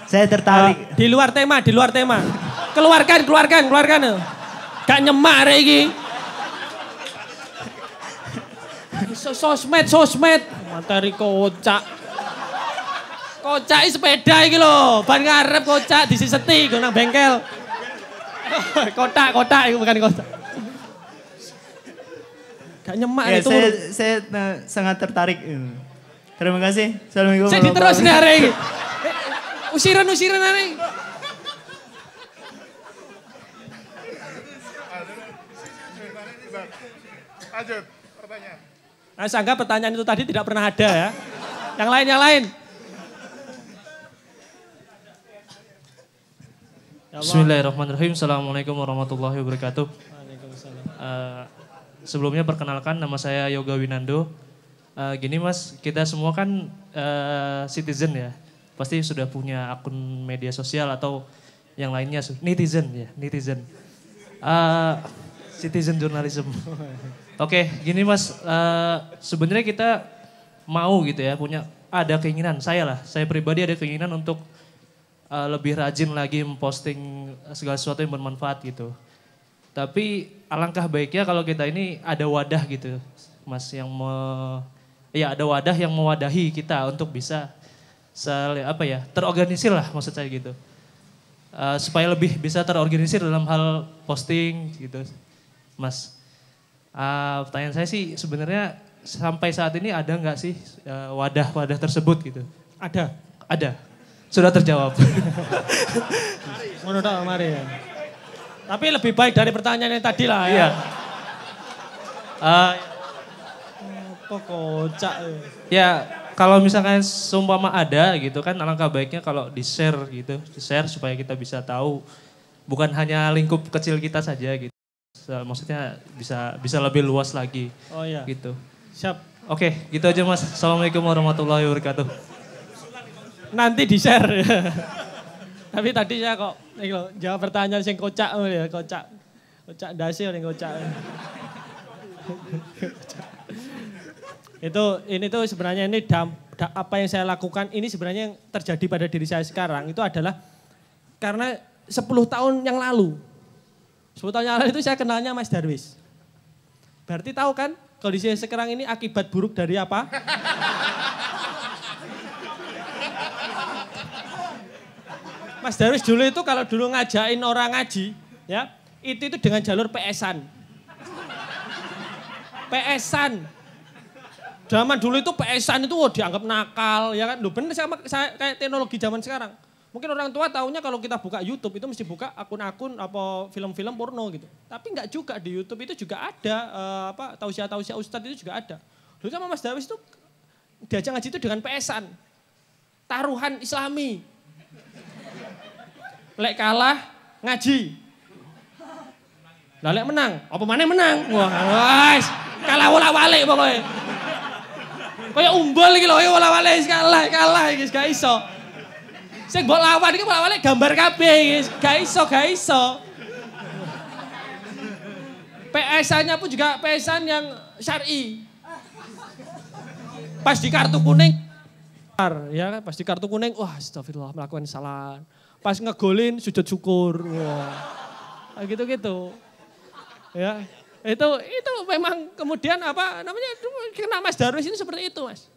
Saya tertarik. Di luar tema. Keluarkan. Gak nyemak hari ini. Sosmed. Materi kocak. Kocak sepeda iki lho, ban ngarep kocak disiseti go nang bengkel. Kotak itu bukan kotak. Gak nyemak Ya, itu. saya sangat tertarik. Terima kasih. Assalamualaikum. Saya diterus nih hari ini. Usiran hari. Lanjut, pertanyaan. Nah, sangka pertanyaan itu tadi tidak pernah ada ya. Yang lain. Bismillahirrahmanirrahim. Assalamualaikum warahmatullahi wabarakatuh. Sebelumnya perkenalkan, nama saya Yoga Winando. Gini Mas, kita semua kan citizen ya. Pasti sudah punya akun media sosial atau yang lainnya. Netizen. Citizen journalism. Oke, gini Mas, sebenarnya kita mau gitu ya, ada keinginan, saya pribadi ada keinginan untuk lebih rajin lagi memposting segala sesuatu yang bermanfaat gitu. Tapi alangkah baiknya kalau kita ini ada wadah gitu, Mas, ada wadah yang mewadahi kita untuk bisa terorganisir lah maksud saya gitu. Supaya lebih bisa terorganisir dalam hal posting gitu, Mas. Pertanyaan saya sih sebenarnya sampai saat ini ada nggak sih wadah-wadah tersebut gitu? Ada. Sudah terjawab. Mari ya. Tapi lebih baik dari pertanyaan yang tadi lah ya. Iya. Apa kocak? Ya kalau misalkan seumpama ada gitu kan alangkah baiknya kalau di-share gitu. Di-share supaya kita bisa tahu bukan hanya lingkup kecil kita saja gitu. Maksudnya bisa lebih luas lagi. Oh iya. Gitu. Siap. Oke, gitu aja Mas. Assalamualaikum warahmatullahi wabarakatuh. Nanti di-share. Tapi tadi saya kok jawab pertanyaan yang kocak ya, kocak dasi yang kocak. Ini tuh sebenarnya apa yang saya lakukan ini sebenarnya yang terjadi pada diri saya sekarang itu adalah karena 10 tahun yang lalu. 10 tahun yang lalu itu saya kenalnya Mas Darwis. Berarti tahu kan kondisi sekarang ini akibat buruk dari apa? Mas Darwis dulu itu kalau dulu ngajain orang ngaji, ya itu dengan jalur PS-an. Zaman dulu itu PS-an itu dianggap nakal, ya kan? Loh bener sama kayak teknologi zaman sekarang. Mungkin orang tua taunya kalau kita buka YouTube itu mesti buka akun-akun apa film-film porno gitu. Tapi enggak juga, di YouTube itu juga ada tausiah-tausiah ustadz itu juga ada. Dulu sama Mas Darwis itu diajak ngaji itu dengan PS-an. Taruhan Islami. Lek kalah ngaji. Lah lek menang, apa maneh menang? Wah, wis kalah wolak-walik pokoke. Kayak umbul iki lho, wolak-walik kalah iki gak iso. Sing mbok lawan iki wolak-walik gambar kabeh iki, gak iso. PS-nya pun juga PS-an yang syar'i. Pas di kartu kuning Ya, pas di kartu kuning, wah astagfirullah melakukan kesalahan. Pas ngegolin sujud syukur. Wah. Gitu-gitu. Ya. Itu memang kemudian apa namanya? Kena Mas Darwis ini seperti itu, Mas.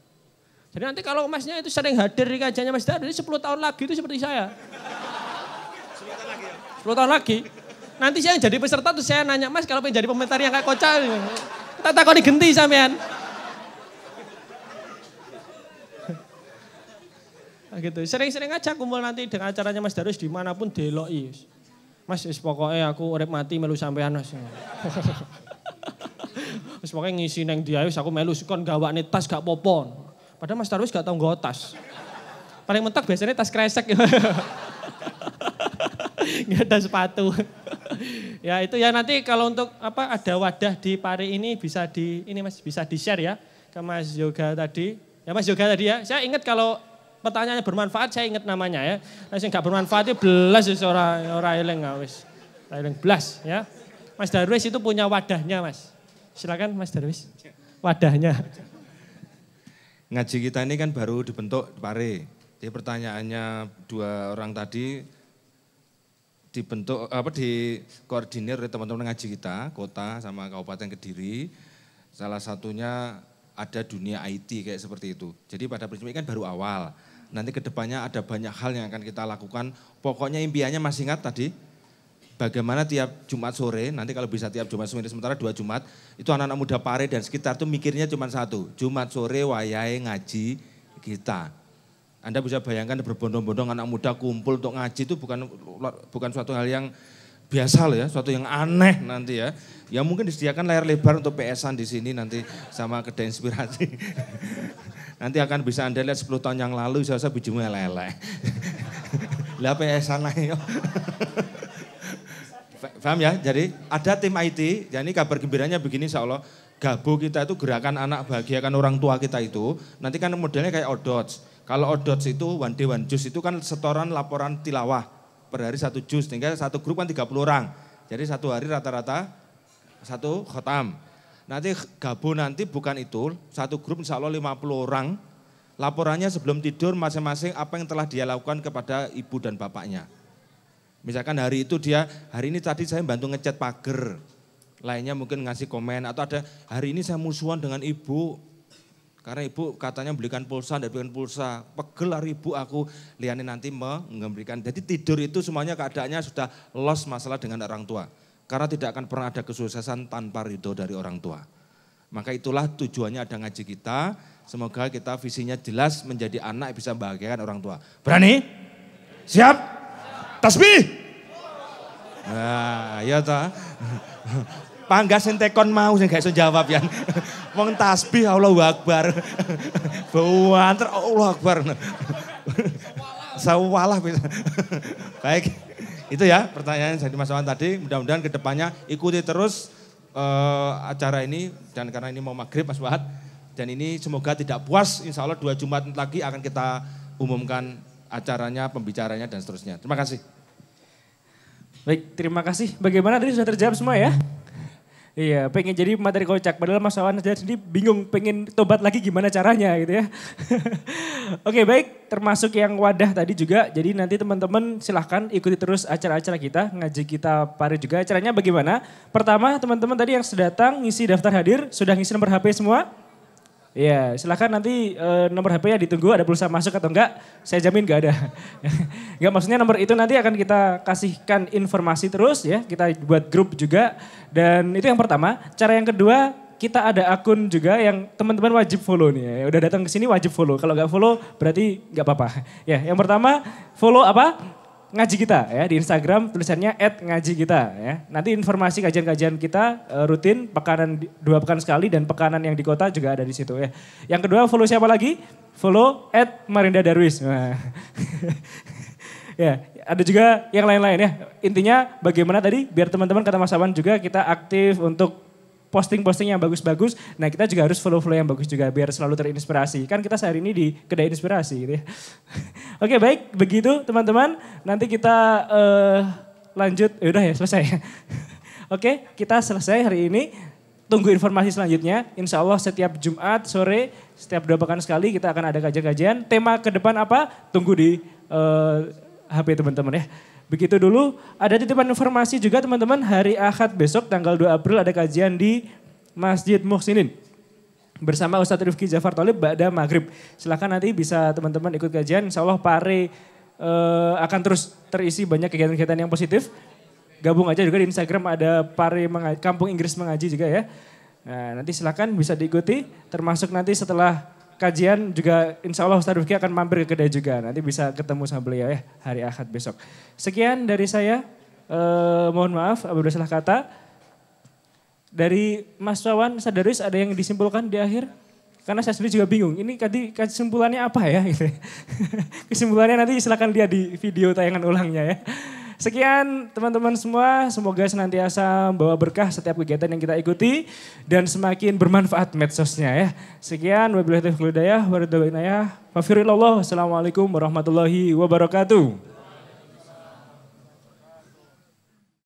Jadi nanti kalau Masnya itu sering hadir di kajiannya Mas Darwis, 10 tahun lagi itu seperti saya. 10 tahun lagi. Nanti saya jadi peserta terus saya nanya, Mas kalau pengen jadi komentar yang kayak kocak, kita takoni genti sampean. Gitu. Sering-sering aja kumpul nanti dengan acaranya Mas Darwis dimanapun deloi. Mas pokoknya aku urip mati melu sampean Mas. Wis pokoke ngisi neng dia wis aku melu kon gawane tas gak popon. Padahal Mas Darwis gak tau nggawa tas. Paling mentok biasanya tas kresek. Gak ada sepatu. Ya itu ya nanti kalau untuk apa ada wadah di Pari ini bisa bisa di-share ya ke Mas Yoga tadi. Ya Mas Yoga tadi ya. Saya ingat kalau pertanyaannya bermanfaat saya ingat namanya ya. Nah sing gak bermanfaat itu belas wis ora eling wis. Eling belas ya. Mas Darwis itu punya wadahnya Mas. Silakan Mas Darwis. Wadahnya. Ngaji kita ini kan baru dibentuk Pare. Jadi pertanyaannya dua orang tadi dibentuk dikoordinir oleh teman-teman ngaji kita, kota sama Kabupaten Kediri. Salah satunya ada dunia IT kayak seperti itu. Jadi pada prinsipnya kan baru awal. Nanti kedepannya ada banyak hal yang akan kita lakukan. Pokoknya impiannya masih ingat tadi, bagaimana tiap Jumat sore, nanti kalau bisa tiap Jumat sore, sementara 2 Jumat, itu anak-anak muda Pare dan sekitar itu mikirnya cuma satu, Jumat sore wayahe ngaji kita. Anda bisa bayangkan berbondong-bondong anak muda kumpul untuk ngaji itu bukan suatu hal yang biasa loh ya, suatu yang aneh nanti ya. Ya mungkin disediakan layar lebar untuk PS-an di sini nanti sama kedai inspirasi. Nanti akan bisa Anda lihat 10 tahun yang lalu saya bijumu lele. Lah PS-an lah ya. Paham ya? Jadi ada tim IT, jadi kabar gembiranya begini insya Allah. Gabo kita itu gerakan anak bahagiakan orang tua kita itu, nanti kan modelnya kayak Odots. Kalau Odots itu one day one juz itu kan setoran laporan tilawah per hari 1 juz, sehingga satu grup kan 30 orang. Jadi satu hari rata-rata 1 khotam. Nanti Gabo nanti bukan itu, satu grup insya Allah 50 orang. Laporannya sebelum tidur masing-masing apa yang telah dia lakukan kepada ibu dan bapaknya. Misalkan hari itu hari ini tadi saya bantu ngecat pagar. Lainnya mungkin ngasih komen atau ada hari ini saya musuhan dengan ibu. Karena ibu katanya belikan pulsa, dan belikan pulsa. Pegel hari ibu aku, liane nanti memberikan. Jadi tidur itu semuanya keadaannya sudah lost masalah dengan orang tua. Karena tidak akan pernah ada kesuksesan tanpa ridho dari orang tua. Maka itulah tujuannya ada ngaji kita. Semoga kita visinya jelas menjadi anak yang bisa membahagiakan orang tua. Berani? Siap? Tasbih? Nah, ya toh. Panggas entekon mau sing gak iso jawab ya. Wong tasbih Allahu Akbar. Banter Allahu Akbar. Sawalah bisa. Baik. Itu ya pertanyaan dari Mas Wawan tadi. Mudah-mudahan kedepannya ikuti terus acara ini. Dan karena ini mau maghrib Mas Wahad. Dan ini semoga tidak puas. Insya Allah 2 Jumat lagi akan kita umumkan acaranya, pembicaranya dan seterusnya. Terima kasih. Baik, terima kasih. Bagaimana tadi sudah terjawab semua ya? Iya, pengen jadi materi kocak. Padahal Mas Wawan sendiri bingung pengen tobat lagi gimana caranya gitu ya. Oke baik, termasuk yang wadah tadi juga. Jadi nanti teman-teman silahkan ikuti terus acara-acara kita. Ngaji kita Pare juga. Acaranya bagaimana? Pertama teman-teman tadi yang sudah datang ngisi daftar hadir. Sudah ngisi nomor HP semua? Iya, silakan nanti nomor HP-nya ditunggu ada pulsa masuk atau enggak. Saya jamin enggak ada. Enggak, maksudnya nomor itu nanti akan kita kasihkan informasi terus ya. Kita buat grup juga. Dan itu yang pertama. Cara yang kedua, kita ada akun juga yang teman-teman wajib follow nih. Ya. Udah datang ke sini wajib follow. Kalau enggak follow berarti enggak apa-apa. Ya, yang pertama follow apa? Ngaji kita ya di Instagram tulisannya @ngajikita ya. Nanti informasi kajian-kajian kita rutin pekanan 2 pekan sekali dan pekanan yang di kota juga ada di situ ya. Yang kedua follow siapa lagi? Follow @marinda_darwis. Nah. Ya, ada juga yang lain-lain ya. Intinya bagaimana tadi biar teman-teman kata Mas Awan juga kita aktif untuk posting-posting yang bagus-bagus. Nah kita juga harus follow-follow yang bagus juga biar selalu terinspirasi. Kan kita sehari ini di kedai inspirasi gitu ya. Oke baik begitu teman-teman. Nanti kita lanjut. Udah ya selesai. Oke kita selesai hari ini. tunggu informasi selanjutnya. Insya Allah setiap Jumat sore, setiap 2 pekan sekali kita akan ada kajian-kajian. Tema ke depan apa? Tunggu di HP teman-teman ya. Begitu dulu, ada titipan informasi juga teman-teman, hari Ahad besok tanggal 2 April ada kajian di Masjid Muhsinin. Bersama Ustadz Rifki Jafar Tholib ba'da maghrib. Silakan nanti bisa teman-teman ikut kajian, insya Allah Pare akan terus terisi banyak kegiatan-kegiatan yang positif. Gabung aja juga di Instagram ada Pare Kampung Inggris Mengaji juga ya. Nah nanti silakan bisa diikuti, termasuk nanti setelah kajian juga insya Allah Ustadz Rifki akan mampir ke kedai juga. Nanti bisa ketemu sama beliau ya hari Ahad besok. Sekian dari saya, mohon maaf apabila salah kata. Dari Mas Wawan, Sadarwis ada yang disimpulkan di akhir? Karena saya sendiri juga bingung, ini tadi kesimpulannya apa ya? Gitu. Kesimpulannya nanti silakan lihat di video tayangan ulangnya ya. Sekian teman-teman semua, semoga senantiasa membawa berkah setiap kegiatan yang kita ikuti dan semakin bermanfaat medsosnya ya. Sekian, wabillahi taufiq wal hidayah, wassalamualaikum warahmatullahi wabarakatuh.